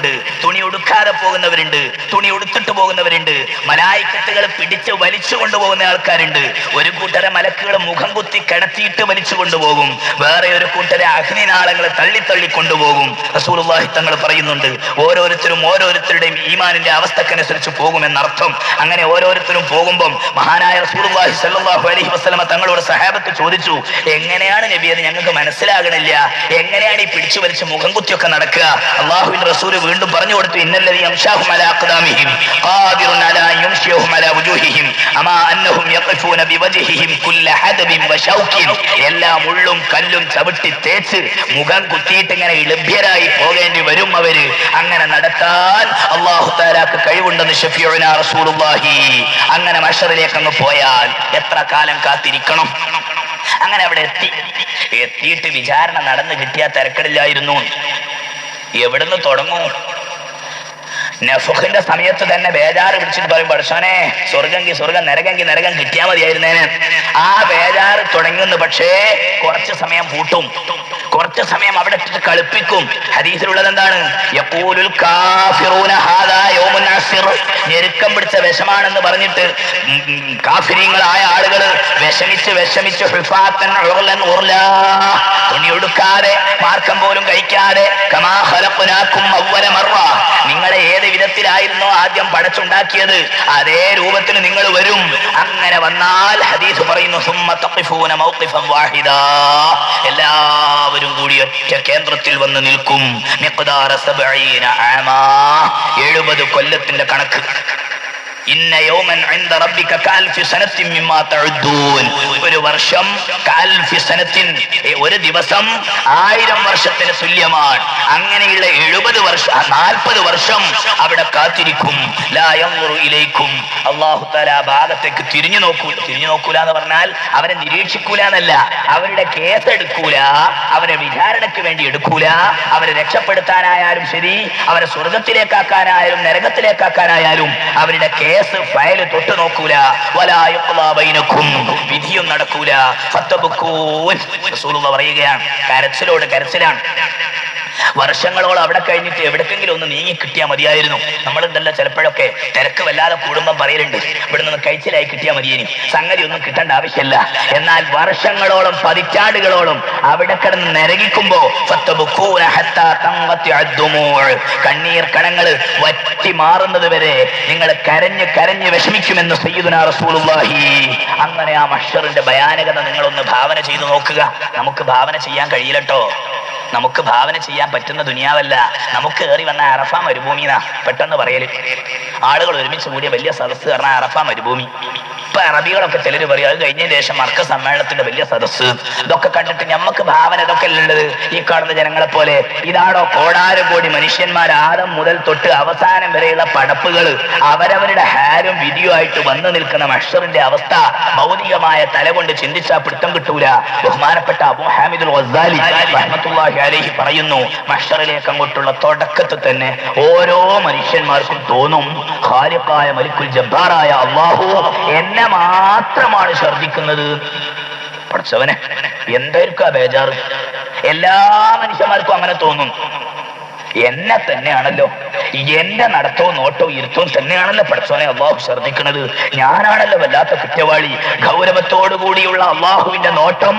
പോകുന്നവരുണ്ട്, തുണി ഉടുക്കാതെ പോകുന്നവരുണ്ട്, തുണി ഉടുത്തിട്ട് പോകുന്നവരുണ്ട്. മലായിക്കത്തുകൾ പിടിച്ച് വലിച്ചു കൊണ്ടുപോകുന്ന ആൾക്കാരുണ്ട്. ഒരു കൂട്ടരെ മലക്കുകൾ മുഖം കുത്തി കിടത്തിയിട്ട് വലിച്ചു കൊണ്ടുപോകും. വേറെ ഒരു കൂട്ടരെ അഗ്നിനാളങ്ങൾ തള്ളി കൊണ്ടുപോകും. റസൂലുള്ളാഹി തങ്ങൾ പറയുന്നുണ്ട്, ഓരോരുത്തരും ഓരോരുത്തരുടെയും ഈമാനിന്റെ അവസ്ഥക്കനുസരിച്ച് പോകുമെന്നർത്ഥം. അങ്ങനെ ഓരോരുത്തരും പോകുമ്പം മഹാനായ റസൂലുള്ളാഹി സ്വല്ലല്ലാഹു അലൈഹി വസല്ലമ തങ്ങളോട് സഹാബത്ത് ചോദിച്ചു, എങ്ങനെയാണ് നബി അത് ഞങ്ങൾക്ക് മനസ്സിലാകണില്ല, എങ്ങനെയാണ് ഈ പിടിച്ചു വലിച്ച് മുഖം കുത്തിയൊക്കെ നടക്കുക? അല്ലാഹുവിന്റെ റസൂൽ വീണ്ടും പറഞ്ഞു കൊടുത്തു, ഇന്നല്ലദീ യംശാഹും അലാ അഖ്ദാമിഹിം ഖാദിറുൻ അലാ യംശിഹും അലാ വുജൂഹിഹിം അമാ അന്നഹും യഖഫൂന ബിവജ്ഹിഹിം കുല്ല ഹദബിൻ വശൗകിൻ. എല്ലാ മുള്ളും കല്ലും ചവിട്ടി തേച്ച് മുഖം കുത്തിയിട്ട് ഇങ്ങനെ ലഭ്യരായി പോകേണ്ടി വരും അവര്. അങ്ങനെ നടത്താൻ അല്ലാഹു തആലാക്ക് കഴിവുണ്ടെന്ന് ശഫീഉനാ റസൂലുള്ളാഹി. അങ്ങനെ മഹ്ശറിലേക്ക് അങ്ങ് പോയാൽ എത്ര കാലം കാത്തിരിക്കണം? അങ്ങനെ അവിടെ എത്തിയിട്ട് വിചാരണ നടന്നു കിട്ടിയാൽ തിരക്കടില്ലായിരുന്നു. എവിടുന്ന് തുടങ്ങും? നഫ്ഖിന്റെ സമയത്ത് തന്നെ ബേജാറ് പിടിച്ചിട്ട് പറയും, പടച്ചോനെ സ്വർഗെങ്കിൽ സ്വർഗം, നരകെങ്കിൽ നരകം കിട്ടിയാൽ മതിയായിരുന്നേന്. ആ ബേജാറ് തുടങ്ങുന്നു. പക്ഷേ കുറച്ച് സമയം പൂട്ടും, കുറച്ച് സമയം അവിടെ ഇട്ടിട്ട് കളിപ്പിക്കും. ഹദീസിലുള്ളത് എന്താണ്? യഖൂലുൽ കാഫിറൂന ഹാദാ യൗമുൻ അസ്ർ. ഞെരുക്കം പിടിച്ച വിഷമാണെന്ന് പറഞ്ഞിട്ട് കാഫിരീങ്ങളായ ആളുകൾ വിഷമിച്ച് ഹുഫാത്തൻ ഉർലൻ ഉർലാ, തുണിയൊടുക്കാതെ മാർക്കം പോലും കഴിക്കാതെ, കമാ ഖലഖനാകും അവ്വല മർറ, നിങ്ങളെ ഏത് വിധത്തിലായിരുന്നോ ആദ്യം പടച്ചുണ്ടാക്കിയത് അതേ രൂപത്തിൽ നിങ്ങൾ വരും. അങ്ങനെ വന്നാൽ ഹദീസ് പറയുന്നു, സുമ്മ തഖിഫൂന മൗഖിഫൻ വാഹിദാ, എല്ലാവരും കൂടി ഒറ്റ കേന്ദ്രത്തിൽ വന്ന് നിൽക്കും. മിഖ്ദാറ 70 ആമാ, 70 കൊല്ലത്തിന്റെ കണക്ക്. ഇന്ന യൗമൻ ഇൻദ റബ്ബിക കഅൽഫി സനത്തിൻ മിമ്മാ തഉദ്ദൂൻ. ഒരു വർഷം കഅൽഫി സനത്തിൻ, ഒരു ദിവസം 1000 വർഷത്തിന് തുല്യമാണ്. അങ്ങനെയുള്ള 70 വർഷം, 40 വർഷം അവിടെ കാത്തിരിക്കും. ലാ യൻദുറു ഇലൈക്കും, അല്ലാഹു തആല ഭാഗത്തേക്ക് തിരിഞ്ഞു നോക്കൂല എന്ന് പറഞ്ഞാൽ അവരെ നിരീക്ഷിക്കൂല എന്നല്ല, അവരുടെ കേസ് എടുക്കൂല, അവരെ വിചാരണയ്ക്ക് വേണ്ടി എടുക്കൂല. അവരെ രക്ഷപ്പെടുത്താനായാലും ശരി, അവരെ സ്വർഗത്തിലേക്കാക്കാനായാലും നരകത്തിലേക്കാക്കാനായാലും അവരുടെ കേസ് ഫയല് തൊട്ട് നോക്കൂല. വലാ യുഖ്ളാ ബൈനക്കും, വിധിയും നടക്കൂല. ഫത്തബുകൂൻ, റസൂലുള്ളാഹി പറയുകയാണ്, കരച്ചിലോട് കരച്ചിലാണ്. വർഷങ്ങളോളം അവിടെ കഴിഞ്ഞിട്ട് എവിടേക്കെങ്കിലും ഒന്ന് നീങ്ങി കിട്ടിയാൽ മതിയായിരുന്നു. നമ്മളുണ്ടല്ലോ ചിലപ്പോഴൊക്കെ തിരക്ക് വല്ലാതെ കൂടുമ്പം പറയലുണ്ട്, ഇവിടെ നിന്ന് കഴിച്ചിലായി കിട്ടിയാൽ മതിയേനി, സംഗതി ഒന്നും കിട്ടേണ്ട ആവശ്യമില്ല. എന്നാൽ വർഷങ്ങളോളം പതിറ്റാണ്ടുകളോളം അവിടെ കിടന്ന് നരകിക്കുമ്പോ കണ്ണീർ കണങ്ങൾ വറ്റി മാറുന്നത് വരെ നിങ്ങൾ കരഞ്ഞ് വിഷമിക്കുമെന്ന് സയ്യിദുനാ റസൂലുള്ളാഹി. അങ്ങനെ ആ മഹ്ശറിന്റെ ഭയാനകത നിങ്ങളൊന്ന് ഭാവന ചെയ്തു നോക്കുക. നമുക്ക് ഭാവന ചെയ്യാൻ കഴിയില്ലട്ടോ, നമുക്ക് ഭാവന ചെയ്യാൻ പറ്റുന്ന ദുനിയാവല്ല. നമുക്ക് കയറി വന്ന അറഫ മരുഭൂമിന്നാ പെട്ടെന്ന് പറയല്. ആളുകൾ ഒരുമിച്ച് കൂടിയ വലിയ സദസ്സ് പറഞ്ഞാൽ അറഫ മരുഭൂമി. ഇപ്പൊ അറബികളൊക്കെ ചിലർ പറയും അത് കഴിഞ്ഞതിന് ശേഷം മർക്കസ് സമ്മേളനത്തിന്റെ വലിയ സദസ്സ്. ഇതൊക്കെ കണ്ടിട്ട് നമുക്ക് ഭാവന ഇതൊക്കെ ഉള്ളത് ഈ കാണുന്ന ജനങ്ങളെ പോലെ. ഇതാണോ കോടാനുകോടി മനുഷ്യന്മാർ ആദം മുതൽ തൊട്ട് അവസാനം വരെയുള്ള പടപ്പുകൾ അവരവരുടെ ഹാരും വിധിയും ആയിട്ട് വന്നു നിൽക്കുന്ന മഹ്ശറിന്റെ അവസ്ഥ ഭൗതികമായ തല കൊണ്ട് ചിന്തിച്ചാൽ പിടുത്തം കിട്ടൂല. ബഹുമാനപ്പെട്ട അബൂ ഹാമിദുൽ ഗസ്സാലി റഹ്മത്തുള്ളാഹി അലൈഹി പറയുന്നു, മഹ്ശറിലേക്ക് അങ്ങോട്ടുള്ള തുടക്കത്തിൽ തന്നെ ഓരോ മനുഷ്യന്മാർക്കും തോന്നും, ഖാലിഖായ മലിക്കുൽ ജബ്ബാറായ അല്ലാഹു എന്നെ മാത്രമാണ് ഛർദിക്കുന്നത്. പഠിച്ചവനെ എന്തായിരിക്കും ആ ബേജാറ്? എല്ലാ മനുഷ്യന്മാർക്കും അങ്ങനെ തോന്നും. എന്നെ തന്നെയാണല്ലോ, എന്റെ നടത്തവും നോട്ടവും ഇരുത്തവും തന്നെയാണല്ലോ പഠിച്ചവനെ അള്ളാഹു ഛർദിക്കുന്നത്. ഞാനാണല്ലോ വല്ലാത്ത കുറ്റവാളി. ഗൗരവത്തോടു കൂടിയുള്ള അള്ളാഹുവിന്റെ നോട്ടം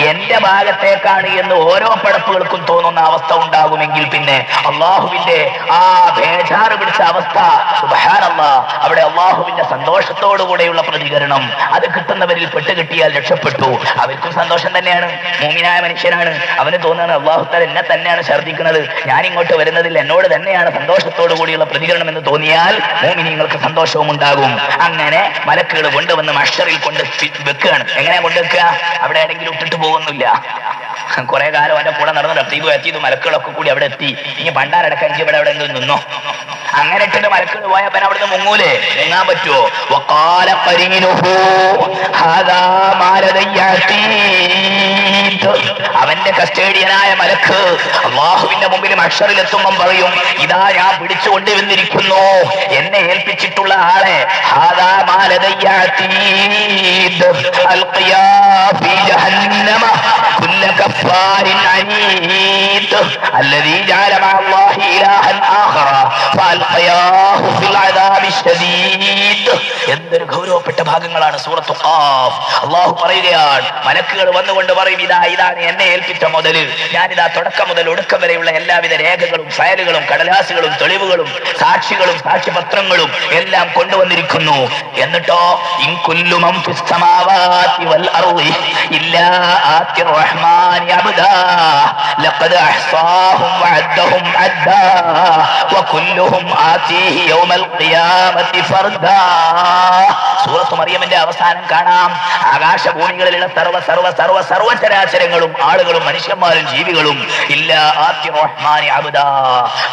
എന്റെ ഭാഗത്തേക്കാണ് എന്ന് ഓരോ പടപ്പുകൾക്കും തോന്നുന്ന അവസ്ഥ ഉണ്ടാകുമെങ്കിൽ പിന്നെ അള്ളാഹുവിന്റെ ആ ബേജാറ് പിടിച്ച അവസ്ഥ, സുബ്ഹാനല്ലാഹ്, അവിടെ അള്ളാഹുവിന്റെ സന്തോഷത്തോടു കൂടെയുള്ള പ്രതികരണം അത് കിട്ടുന്നവരിൽ പെട്ടുകിട്ടിയാൽ രക്ഷപ്പെട്ടു. അവർക്കും സന്തോഷം തന്നെയാണ്. മുഅ്മിനായ മനുഷ്യനാണ്, അവന് തോന്നുന്നത് അള്ളാഹു തആല എന്നെ തന്നെയാണ് ഛർദിക്കുന്നത്, ഞാൻ ഇങ്ങോട്ട് വരുന്നതിൽ എന്നോട് തന്നെയാണ് സന്തോഷത്തോടു കൂടിയുള്ള പ്രതികരണം എന്ന് തോന്നിയാൽ മുഅ്മിനീങ്ങൾക്ക് സന്തോഷവും ഉണ്ടാകും. അങ്ങനെ മലക്കുകൾ കൊണ്ടുവന്ന് മഹ്ശറിൽ കൊണ്ട് വെക്കുകയാണ്. എങ്ങനെയാ കൊണ്ടുവെക്കുക? അവിടെ എവിടെയെങ്കിലും ഇട്ടിട്ട് പോകുന്നില്ല. കുറെ കാലം അവന്റെ കൂടെ നടന്ന് എത്തിയത് മലക്കുകളൊക്കെ കൂടി അവിടെ എത്തി. ഇനി പണ്ടാരടക്കം എനിക്ക് ഇവിടെ എവിടെയെങ്കിലും നിന്നോ? അങ്ങനെ ഇട്ടിട്ട് മലക്കുകൾ പോയാൽ പിന്നെ അവിടുന്ന് മുങ്ങൂലേ? മുങ്ങാൻ പറ്റുമോ? വഖാല ഖരീനുഹു ഹാദാ മാ ലദയ്യ അതീദ്. അവന്റെ കസ്റ്റേഡിയനായ മലക്ക് അല്ലാഹുവിന്റെ മുമ്പിൽ മഹ്ശറിൽ എത്തുമ്പം പറയും, ഇതാ ഞാൻ പിടിച്ചുകൊണ്ട് വന്നിരിക്കുന്നു, എന്നെ ഏൽപ്പിച്ചിട്ടുള്ള ആളെ ഹാദാ മാ ലദയ്യ അതീദ് അൽഖിയാ ഫീ ജഹന്നമ കുല്ല കഫാരിൻ അനീദ് അല്ലദീ ജഅല മഅല്ലാഹി ഇലാഹൻ ആഖറ ഫഅൽഖിയാഹു ഫിൽ അദാബി ശദീദ്. എന്തൊരു ഗൗരവപ്പെട്ട ഭാഗങ്ങളാണ് സൂറത്തു ഖാഫ്. അല്ലാഹു പറയുകയാണ്, മലക്കുകൾ വന്നുകൊണ്ട് പറയും, ഇതാണ് എന്നെ ഏൽപ്പിച്ച മുതല്. ഞാനിതാ തുടക്കം മുതൽ ഒടുക്കം വരെയുള്ള എല്ലാവിധ രേഖകളും ഫയലുകളും കടലാസുകളും തെളിവുകളും സാക്ഷികളും സാക്ഷ്യപത്രങ്ങളും എല്ലാം കൊണ്ടുവന്നിരിക്കുന്നു. എന്നിട്ടോ ഇൻ കുല്ലു മൻ ഫിസ് സമാവാതി വൽ അർളി ഇല്ലാ ആതി റഹ്മാനി അബ്ദാ ലഖദ് അഹ്സാഹും വഅദ്ദഹും അദ്ദാ വകുല്ലുഹും ആതിഹി യൗമൽ ഖിയാമത്തി ഫർദാ. സൂറത്ത് മറിയമിന്റെ അവസാനം കാണാം, ആകാശഭൂമികളിലുള്ള സർവചരാചരങ്ങളും ആളുകളും മനുഷ്യന്മാരും ജീവികളും ഇല്ലാ ആതി റഹ്മാനി അബ്ദാ,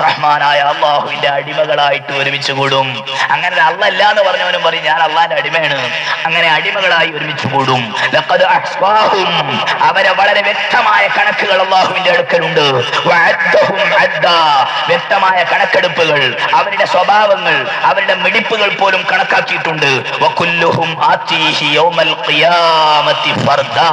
റഹ്മാനായ അല്ലാഹുവിന്റെ അടിമകളായിട്ട് ഒരുമിച്ച് കൂടും. അങ്ങനെ അല്ലാഹ് അല്ല എന്ന് പറഞ്ഞവനും പറയും ഞാൻ അല്ലാഹുവിന്റെ അടിമയാണ്. അങ്ങനെ അടിമകളായി ഒരുമിച്ച് കൂടും. ലഖദ് അഹ്സാഹും, അവരെ വളരെ വ്യക്തമായ കണക്കുകൾ അല്ലാഹുവിന്റെ അടുക്കലുണ്ട്. വഅദ്ദഹും അദ്ദാ, വ്യക്തമായ കണക്കെടുപ്പുകൾ, അവരുടെ സ്വഭാവങ്ങൾ, അവരുടെ മിടിപ്പുകൾ പോലും കണക്കാക്കിയിട്ടുണ്ട്. വകുല്ലുഹും ആതീഹി യൗമൽ ഖിയാമത്തി ഫർദാ,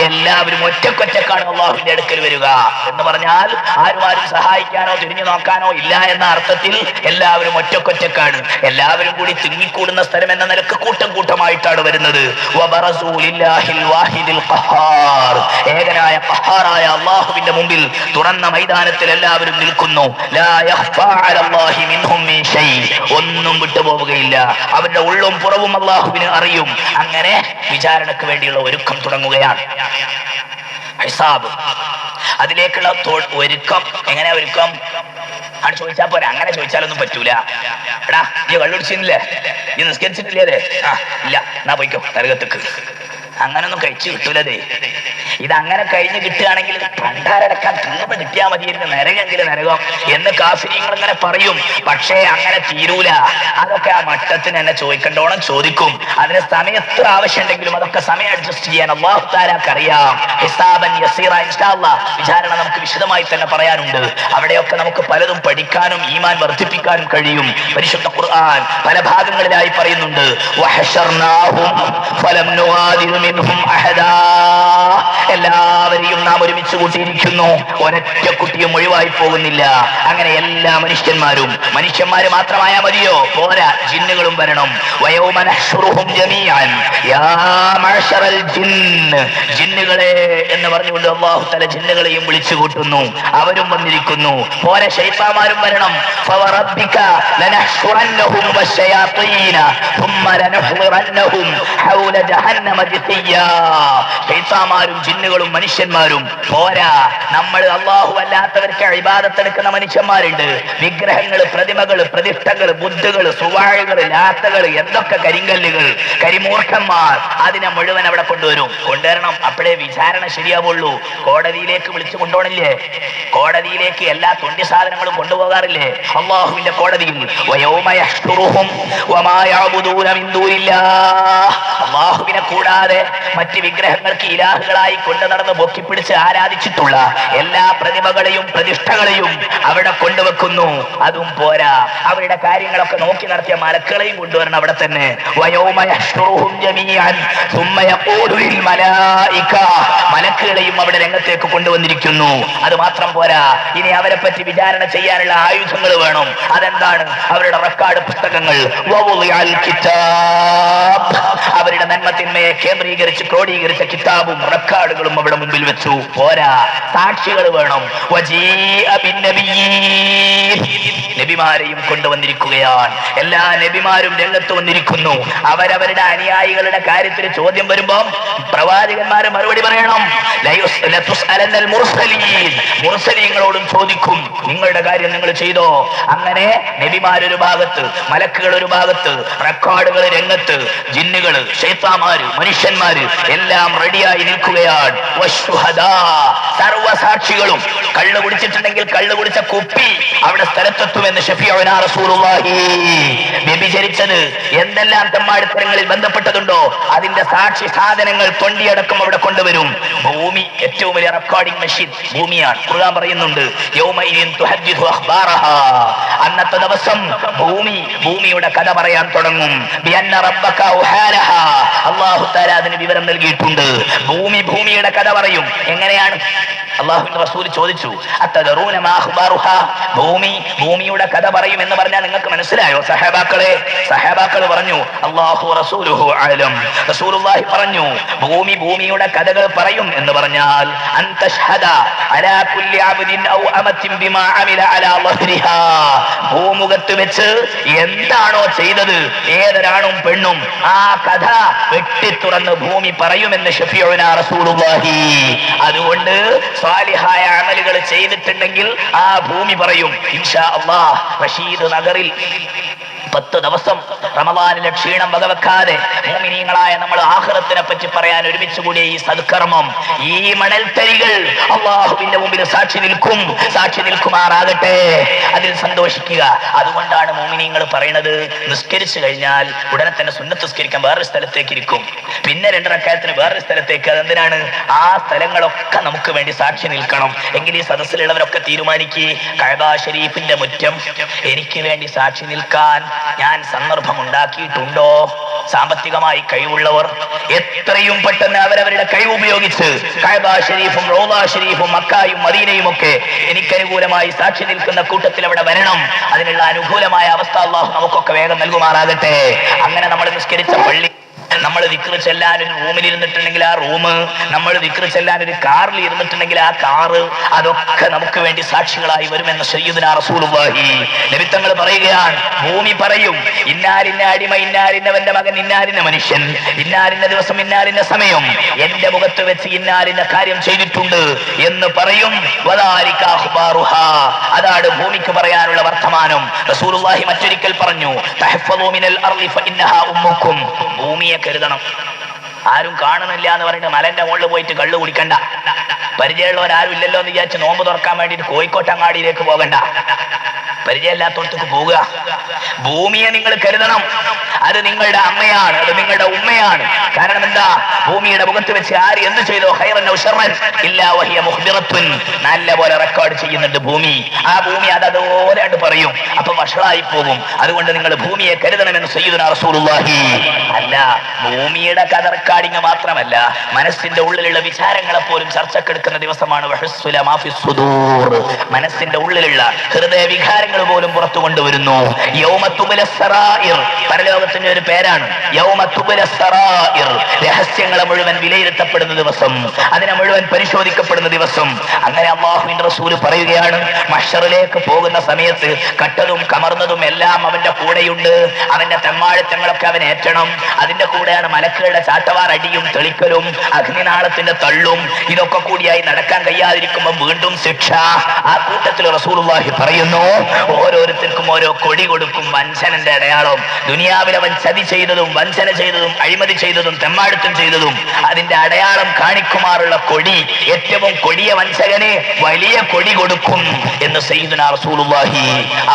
എല്ലാവരും ഒറ്റക്കൊറ്റക്കാണ് അല്ലാഹുവിന്റെ അടുക്കൽ വരിക. എന്ന് പറഞ്ഞാൽ ആരും സഹായിക്കാനോ തിരിഞ്ഞു നോക്കാനോ ഇല്ല എന്ന അർത്ഥത്തിൽ എല്ലാവരും ഒറ്റക്കൊറ്റക്കാണ്. എല്ലാവരും കൂടി തിങ്ങിക്കൂടുന്ന സ്ഥലം എന്ന നിലക്ക് കൂട്ടം കൂട്ടമായിട്ടാണ് വരുന്നത്. വബറസൂ ലില്ലാഹിൽ വാഹിദിൽ ഖഹാർ, ഏകനായ ഖഹാറായ അല്ലാഹുവിന്റെ മുമ്പിൽ തുറന്ന മൈതാനത്തിൽ എല്ലാവരും നിൽക്കുന്നു. ലാ യഖ്ഫാ അലല്ലാഹി മിൻഹും മിൻ ഷൈ, ഒന്നും വിട്ടുപോവുകയില്ല. അവരുടെ ഉള്ളും പുറവും അല്ലാഹുവിന് അറിയും. അങ്ങനെ വിചാരണയ്ക്ക് വേണ്ടിയുള്ള ഒരുക്കം തുടങ്ങുകയാണ്. ഹിസാബ്, അതിലേക്കുള്ള ഒരുക്കം. എങ്ങനെയാ ഒരുക്കം ആണ് ചോദിച്ചാൽ പോരാ. അങ്ങനെ ചോദിച്ചാലൊന്നും പറ്റൂല. എടാ നീ കള്ളുടിച്ചില്ലേ, നീ നിസ്കരിച്ചിട്ടില്ലേ? അതെ ഇല്ല, എന്നാ പോയിക്കോ നരകത്തേക്ക്. അങ്ങനൊന്നും കഴിച്ചു കിട്ടൂലതേ. ഇതങ്ങനെ കഴിഞ്ഞ് കിട്ടുകയാണെങ്കിൽ പണ്ടാരടക്കാൻ തീർന്ന് കിട്ടിയാൽ മതിയായിരുന്നു, നരകെങ്കിലും നരകം എന്ന് കാഫിര്യങ്ങൾ ഇങ്ങനെ പറയും. പക്ഷേ അങ്ങനെ തീരൂല. അതൊക്കെ ആ മട്ടത്തിന് എന്നെ ചോദിക്കണ്ടോണം ചോദിക്കും. അതിന് സമയം എത്ര ആവശ്യമുണ്ടെങ്കിലും അതൊക്കെ സമയം അഡ്ജസ്റ്റ് ചെയ്യാൻ അല്ലാഹു തആലക്ക് അറിയാം. ഹിസാബൻ യസീറ, ഇൻഷാ അല്ലാഹ് വിചാരണ നമുക്ക് വിശദമായി തന്നെ പറയാനുണ്ട്. അവിടെയൊക്കെ നമുക്ക് പലതും പഠിക്കാനും ഈമാൻ വർദ്ധിപ്പിക്കാനും കഴിയും. പരിശുദ്ധ ഖുർആൻ പല ഭാഗങ്ങളിലായി പറയുന്നുണ്ട്, വഹശർനാഹും ഫലം നുഗാദിർ മിൻഹും അഹദാ, എല്ലാവരെയും നാം ഒരുമിച്ച് കൂട്ടിയിരിക്കുന്നു, ഒരൊറ്റ കുട്ടിയും ഒഴിവായി പോകുന്നില്ല. അങ്ങനെ എല്ലാ മനുഷ്യന്മാര് മാത്രമായാ മതിയോ? പോരാ, ജിന്നുകളും വരണം. വയൗമ നഹ്ശുറുഹും ജമീഅൻ യാ മഅ്ശറൽ ജിന്ന്, ജിന്നുകളെ എന്ന് പറഞ്ഞുകൊണ്ട് അല്ലാഹു തആല ജിന്നുകളെയും വിളിച്ചു കൂട്ടുന്നു. അവരും വന്നിരിക്കുന്നു. പോരാ, ശൈത്താന്മാരും വരണം. ഫവറബ്ബിക ലനഹ്ശുറന്നഹും വശയാത്തീന ثم ലനഹ്ളിറന്നഹും ഹൗല ജഹന്നമ ജിസിയ്യാ. ശൈത്താന്മാരും ജിന്നുകളും മനുഷ്യന്മാരും പോരാ, നമ്മൾ അല്ലാഹു അല്ലാത്തവർക്ക് ഇബാദത്ത് എടുക്കുന്ന മനുഷ്യന്മാരുണ്ട്. വിഗ്രഹങ്ങൾ, പ്രതിമകൾ, പ്രതിഷ്ഠകൾ, ബുദ്ധകൾ, സുവാഴുകൾ, ലാത്തകൾ, എന്തൊക്കെ കരിങ്കല്ലുകൾ, കരിമൂർഖന്മാർ, അതിനെ മുഴുവൻ അവിടെ കൊണ്ടുവരണം. അപ്പോഴേ വിചാരണ ശരിയാവുള്ളൂ. കോടതിയിലേക്ക് വിളിച്ചു കൊണ്ടുപോകണില്ലേ? കോടതിയിലേക്ക് എല്ലാ തൊണ്ടി സാധനങ്ങളും കൊണ്ടുപോകാറില്ലേ അല്ലാഹുവിന്റെ കോടതിയിൽ? വയൗമ യഹ്ശുറുഹും വമാ യഅബുദൂന മിൻ ദൂനില്ലാഹ്, അല്ലാഹുവിനെ കൂടാതെ മറ്റ് വിഗ്രഹങ്ങൾക്ക് ഇലാഹുകളായി കൊണ്ടു നടന്ന് പൊക്കിപ്പിടിച്ച് ആരാധിച്ചിട്ടുള്ള എല്ലാ പ്രതിമകളെയും പ്രതിഷ്ഠകളെയും അവിടെ കൊണ്ടുവെക്കുന്നു. അതും പോരാ, അവരുടെ കാര്യങ്ങളൊക്കെ നോക്കി നടത്തിയ മലക്കുകളെയും കൊണ്ടുവരണം അവിടെ തന്നെ. വയൗമ യഹ്ശുറുഹും ജമീഅൻ സുമ്മ യഖൂലു ലിൽ മലായിക, മലക്കുകളെയും അവിടെ രംഗത്തേക്ക് കൊണ്ടുവന്നിരിക്കുന്നു. അത് മാത്രം പോരാ, ഇനി അവരെ പറ്റി വിചാരണ ചെയ്യാനുള്ള ആയുധങ്ങൾ വേണം. അതെന്താണ്? അവരുടെ റെക്കോർഡ് പുസ്തകങ്ങൾ. വവുളിഅൽ കിതാബ്, അവരുടെ നന്മത്തിന്മയെ കേന്ദ്രീകരിച്ച് ക്രോഡീകരിച്ച കിതാബും റെക്കോർഡുകളും അവിടെ മുമ്പിൽ വെച്ചു. പോരാ, സാക്ഷികൾ വേണം. വജീഅ ബിന്നബിയ്യീൻ, നബിമാരെയും കൊണ്ടുവന്നിരിക്കുകയാണ്. എല്ലാ നബിമാരും രംഗത്ത് വന്നിരിക്കുന്നു. അവരവരുടെ അനുയായികളുടെ കാര്യത്തിൽ ചോദ്യം വരുമ്പോൾ പ്രവാചകന്മാരെ മറുപടി പറയണം. ലതുസ്അലന്നൽ മുർസലീൻ, മുർസലീങ്ങളോടും ചോദിക്കും, നിങ്ങളുടെ കാര്യം നിങ്ങൾ ചെയ്തോ? അങ്ങനെ നബിമാരൊരു ഭാഗത്ത്, മലക്കുകൾ ഒരു ഭാഗത്ത്, റെക്കോർഡുകൾ രംഗത്ത്, ജിന്നുകൾ, ശൈത്താന്മാര്, മനുഷ്യന്മാര് എല്ലാം റെഡിയായി നിൽക്കുകയാണ്. വശുഹദാ, സർവസാക്ഷികളും. കള്ളു കുടിച്ചിട്ടുണ്ടെങ്കിൽ കള്ളു കുടിച്ച കുപ്പി അവിടെ സ്ഥലത്തെത്തുമെന്ന് ശഫീഉനാ റസൂലുള്ളാഹി. വ്യഭിചരിച്ചത്, എന്തെല്ലാം തെമ്മാടിത്തരങ്ങളിൽ ബന്ധപ്പെട്ടതുണ്ടോ അതിന്റെ സാക്ഷി സാധനങ്ങൾ തൊണ്ടിയടക്കം അവിടെ കൊണ്ടുവരും. ഭൂമി ഏറ്റവും വലിയ റെക്കോർഡിംഗ് മെഷീൻ ഭൂമിയാണ്. ഖുർആൻ പറയുന്നുണ്ട്, അന്നത്തെ ദിവസം ഭൂമിയുടെ കഥ പറയാൻ തുടങ്ങും. അല്ലാഹു തആല അതിന് വിവരം നൽകിയിട്ടുണ്ട്. ഭൂമിയുടെ കഥ പറയും. എങ്ങനെയാണ്? അല്ലാഹുവിന്റെ റസൂൽ ചോദിച്ചു, അത്തദറൂന മാ അഖ്ബാറുഹാ, ഭൂമിയുടെ കഥ പറയും എന്ന് പറഞ്ഞാൽ നിങ്ങൾക്ക് മനസ്സിലായോ സഹാബാക്കൾ പറഞ്ഞു, അല്ലാഹു റസൂലുഹു അഅലം. റസൂലുള്ളാഹി പറഞ്ഞു, ഭൂമിയുടെ കഥകൾ പറയും എന്ന് പറഞ്ഞാൽ അൻതഷ്ഹദ അലാ കുല്ലി അബ്ദിൻ ഔ അമത്തിൻ ബിമാ അമില അലാ വഹ്രിഹാ, ഭൂമുഖത്ത് വെച്ച് എന്താണോ ചെയ്തത് ഏതൊരാണും പെണ്ണും ആ കഥ വെട്ടിത്തുറന്ന് ഭൂമി പറയുമെന്ന് ശഫീഉനാ റസൂലുള്ളാഹി. അതുകൊണ്ട് സാലിഹായ അമലുകൾ ചെയ്തിട്ടുണ്ടെങ്കിൽ ആ ഭൂമി പറയും ഇൻഷാ അല്ലാഹ്. റഷീദ് നഗറിൽ 10 ദിവസം റമദാനിലെ ക്ഷീണം വകവെക്കാതെ മുഅ്മിനീങ്ങളായ നമ്മൾ ആഖിറത്തിനെ പറ്റി പറയാൻ ഒരുമിച്ച് കൂടിയ ഈ സദ്കർമ്മം, ഈ മണൽത്തരികൾ അല്ലാഹുവിന്റെ മുമ്പിൽ സാക്ഷി നിൽക്കുമാറാകട്ടെ. അതിൽ സന്തോഷിക്കുക. അതുകൊണ്ടാണ് മുഅ്മിനീങ്ങൾ പറയുന്നത്, നിസ്കരിച്ചു കഴിഞ്ഞാൽ ഉടനെ തന്നെ സുന്നത്ത് നിസ്കരിക്കാൻ വേറൊരു സ്ഥലത്തേക്ക് ഇരിക്കും, പിന്നെ 2 റക്അത്തിന് വേറൊരു സ്ഥലത്തേക്ക്. അതെന്തിനാണ്? ആ സ്ഥലങ്ങളൊക്കെ നമുക്ക് വേണ്ടി സാക്ഷി നിൽക്കണം. എങ്കിൽ ഈ സദസ്സിലുള്ളവരൊക്കെ തീരുമാനിക്കുക, കഅബ ശരീഫിന്റെ മുറ്റം എനിക്ക് വേണ്ടി സാക്ഷി നിൽക്കാൻ ഞാൻ സന്ദർഭം ഉണ്ടാക്കിയിട്ടുണ്ടോ? സാമ്പത്തികമായി കഴിവുള്ളവർ എത്രയും പെട്ടെന്ന് അവരവരുടെ കഴിവ് ഉപയോഗിച്ച് കഅബ ശരീഫും റൗള ശരീഫും മക്കായും മദീനയും ഒക്കെ എനിക്കനുകൂലമായി സാക്ഷി നിൽക്കുന്ന കൂട്ടത്തിൽ അവിടെ വരണം. അതിനുള്ള അനുകൂലമായ അവസ്ഥ അല്ലാഹു നമുക്കൊക്കെ വേഗം നൽകുമാറാകട്ടെ. അങ്ങനെ നമ്മൾ നിസ്കരിച്ച പള്ളി, നമ്മൾ ദിക്ർ ചെല്ലാൻ ഒരു റൂമിൽ ഇരുന്നിട്ടുണ്ടെങ്കിൽ ആ റൂം, നമ്മൾ ദിക്ർ ചെല്ലാൻ ഒരു കാറിൽ ഇരുന്നിട്ടുണ്ടെങ്കിൽ ആ കാറ്, അതൊക്കെ നമുക്ക് വേണ്ടി സാക്ഷികളായി വരുമെന്ന് സയ്യിദുനാ റസൂലുള്ളാഹി. നബി തങ്ങൾ പറയുകയാണ്, ഭൂമി പറയും ഇന്നാലിന്ന അടിമ, ഇന്നാലിന്നവന്റെ മകൻ, ഇന്നാലിന്ന മനുഷ്യൻ, ഇന്നാലിന്ന ദിവസം, ഇന്നാലിന്ന സമയം എന്റെ മുഖത്ത് വെച്ച് ഇന്നാലിന്ന കാര്യം ചെയ്തിട്ടുണ്ട് എന്ന് പറയും. വദാലിക അഖ്ബാറുഹാ, അതാണ് ഭൂമിക്ക് പറയാനുള്ള വർത്തമാനം. റസൂലുള്ളാഹി മറ്റൊരിക്കൽ പറഞ്ഞു, തഹഫളൂ മിനൽ അർളി ഫഇന്നഹാ ഉമ്മുക്കും, ഭൂമിയെ കരുതണം. ആരും കാണുന്നില്ല എന്ന് പറഞ്ഞിട്ട് മലന്റെ മുകളിൽ പോയിട്ട് കള്ളു കുടിക്കണ്ട. പരിചയമുള്ളവരാരും ഇല്ലല്ലോ എന്ന് വിചാരിച്ച് നോമ്പ് തുറക്കാൻ വേണ്ടിയിട്ട് കോഴിക്കോട്ടങ്ങാടിയിലേക്ക് പോകണ്ട. പരിചയമില്ലാത്തോടത്തേക്ക് പോവുക. ഭൂമിയെ നിങ്ങൾ കരുതണം. അത് നിങ്ങളുടെ അമ്മയാണ്, അത് നിങ്ങളുടെ ഉമ്മയാണ്. കാരണം എന്താ? ഭൂമിയുടെ മുഖത്ത് വെച്ച് ആര് എന്ത് ചെയ്തോ ഖൈറൻ ഔ ശർറൻ ഇല്ലാ വഹിയ മുഖ്ബിറത്തുൻ, നല്ല പോലെ റെക്കോർഡ് ചെയ്യുന്നുണ്ട് ഭൂമി. ആ ഭൂമി അതുപോലെ പറയും. അപ്പൊ വഷളായി പോകും. അതുകൊണ്ട് നിങ്ങൾ ഭൂമിയെ കരുതണമെന്ന് സയ്യിദുനാ റസൂലുള്ളാഹി. അല്ല, ഭൂമിയുടെ കഥ റെക്കോർഡിങ് മാത്രമല്ല, മനസ്സിന്റെ ഉള്ളിലുള്ള വിചാരങ്ങളെ പോലും ചർച്ചക്കെടുക്കുന്ന ദിവസമാണ് വഹസ്സുല മാഫി സുദൂർ. മനസ്സിന്റെ ഉള്ളിലുള്ള ഹൃദയ വികാരങ്ങൾ പോലും പുറത്തു കൊണ്ടുവരുന്നു. യൗമ തുബ്ല സറായിർ, പരലോകത്തിന്റെ ഒരു പേരാണ് യൗമ തുബ്ല സറായിർ. രഹസ്യങ്ങളെ മുഴുവൻ വിലയിരുത്തപ്പെടുന്ന ദിവസം, അതിനെ മുഴുവൻ പരിശോധിക്കപ്പെടുന്ന ദിവസം. അങ്ങനെ അല്ലാഹുവിന്റെ റസൂൽ പറയുകയാണ്, മഹ്ശറിലേക്ക് പോകുന്ന സമയത്ത് കട്ടതും കമർന്നതും എല്ലാം അവന്റെ കൂടെയുണ്ട്. അവന്റെ തെമ്മാടിത്തങ്ങളൊക്കെ അവൻ ഏറ്റണം. അതിന്റെ കൂടെയാണ് മലക്കുകളുടെ ചാട്ടവാർ അടിയും തെളിക്കലും അഗ്നിനാളത്തിന്റെ തള്ളും. ഇതൊക്കെ കൂടിയായി നടക്കാൻ കഴിയാതിരിക്കുമ്പോൾ വീണ്ടും ശിക്ഷ. ആ കൂട്ടത്തിൽ റസൂലുള്ളാഹി പറയുന്നു, ഓരോരുത്തർക്കും ഓരോ കൊടി കൊടുക്കും, വഞ്ചനന്റെ അടയാളം. ദുനിയാവിൽ അവൻ ചതി ചെയ്തതും വഞ്ചന ചെയ്തതും അഴിമതി ചെയ്തതും തെമ്മാടിത്തം ചെയ്തതും അതിന്റെ അടയാളം കാണിക്കുമാറുള്ള കൊടി, ഏറ്റവും കൊടിയ വഞ്ചകന് വലിയ കൊടി കൊടുക്കും എന്ന് സയ്യിദുനാ റസൂലുള്ളാഹി.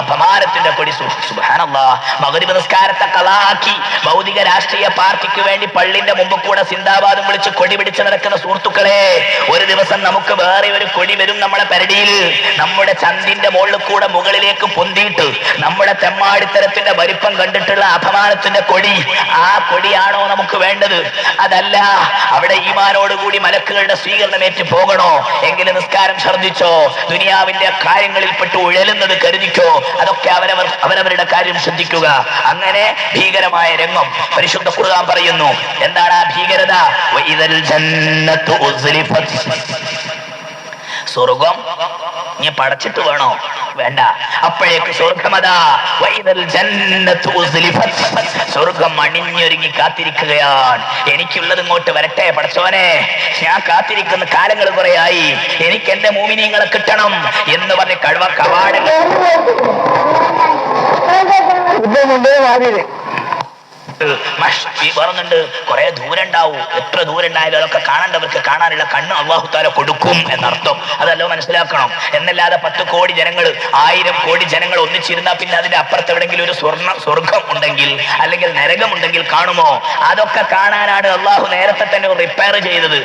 അപമാനത്തിന്റെ കൊടി. സുബ്ഹാനല്ലാഹ്. മഗ്രിബ് നിസ്കാരത്തെ കളാക്കി ഭൗതിക രാഷ്ട്രീയ പാർട്ടിക്ക് വേണ്ടി പള്ളിന്റെ മുമ്പ് കൂടെ സിന്ദാബാദും വിളിച്ച് കൊടി പിടിച്ച് നടക്കുന്ന സുഹൃത്തുക്കളെ, ഒരു ദിവസം നമുക്ക് വേറെ ഒരു കൊടി വരും നമ്മുടെ പരടിയിൽ. നമ്മുടെ ചന്തിന്റെ മുകളിൽ കൂടെ മുകളിലേക്ക് പൊന്തിയിട്ട് നമ്മുടെ തെമ്മാടിത്തരത്തിന്റെ വലിപ്പം കണ്ടിട്ടുള്ള അപമാനത്തിന്റെ കൊടി. ആ കൊടിയാണോ നമുക്ക് വേണ്ടത്? അതല്ല. അവിടെ ഈമാനോടുകൂടി മലക്കുകളുടെ സ്വീകരണമേറ്റ് പോകണോ? എങ്കിലും നിസ്കാരം ഛർദ്ദിച്ചോ, ദുനിയാവിന്റെ കാര്യങ്ങളിൽപ്പെട്ട് ഉഴലുന്നത് കരുതിക്കോ, അതൊക്കെ അവരവരുടെ കാര്യം ശ്രദ്ധിക്കുക. അങ്ങനെ ഭീകരമായ രംഗം പരിശുദ്ധ ഖുർആൻ പറയുന്നു. എന്താണ് ആ ഭീകരത? വഇദൽ ജന്നത്തു ഉസ്ലിഫത്, സ്വർഗം നീ പടച്ചിട്ട് വേണോ? വേണ്ട. അപ്പോഴേക്ക് സ്വർഗമതാ. വഇദൽ ജന്നത്തു ഉസ്ലിഫത്, സ്വർഗം അണിഞ്ഞൊരുങ്ങി കാത്തിരിക്കുകയാണ്. എനിക്കുള്ളത് ഇങ്ങോട്ട് വരട്ടെ പടച്ചോനെ, ഞാൻ കാത്തിരിക്കുന്ന കാലങ്ങൾ കുറെയായി, എനിക്ക് എന്റെ മോമിനീങ്ങളെ കിട്ടണം എന്ന് പറഞ്ഞ് കവാടങ്ങൾ സൗട്ട് വേറൊന്നുണ്ട്, കുറെ ദൂരം ഉണ്ടാവും. എത്ര ദൂരം ഉണ്ടായാലും അതൊക്കെ കാണേണ്ടവർക്ക് കാണാനുള്ള കണ്ണ് അള്ളാഹു താല കൊടുക്കും എന്നർത്ഥം. അതല്ലോ മനസ്സിലാക്കണം. എന്നല്ലാതെ 10 കോടി ജനങ്ങൾ 1000 കോടി ജനങ്ങൾ ഒന്നിച്ചിരുന്നാൽ പിന്നെ അതിന്റെ അപ്പുറത്ത് എവിടെയെങ്കിലും ഒരു സ്വർഗം ഉണ്ടെങ്കിൽ അല്ലെങ്കിൽ നരകം ഉണ്ടെങ്കിൽ കാണുമോ? അതൊക്കെ കാണാനാണ് അള്ളാഹു നേരത്തെ തന്നെ റിപ്പയർ ചെയ്തത്.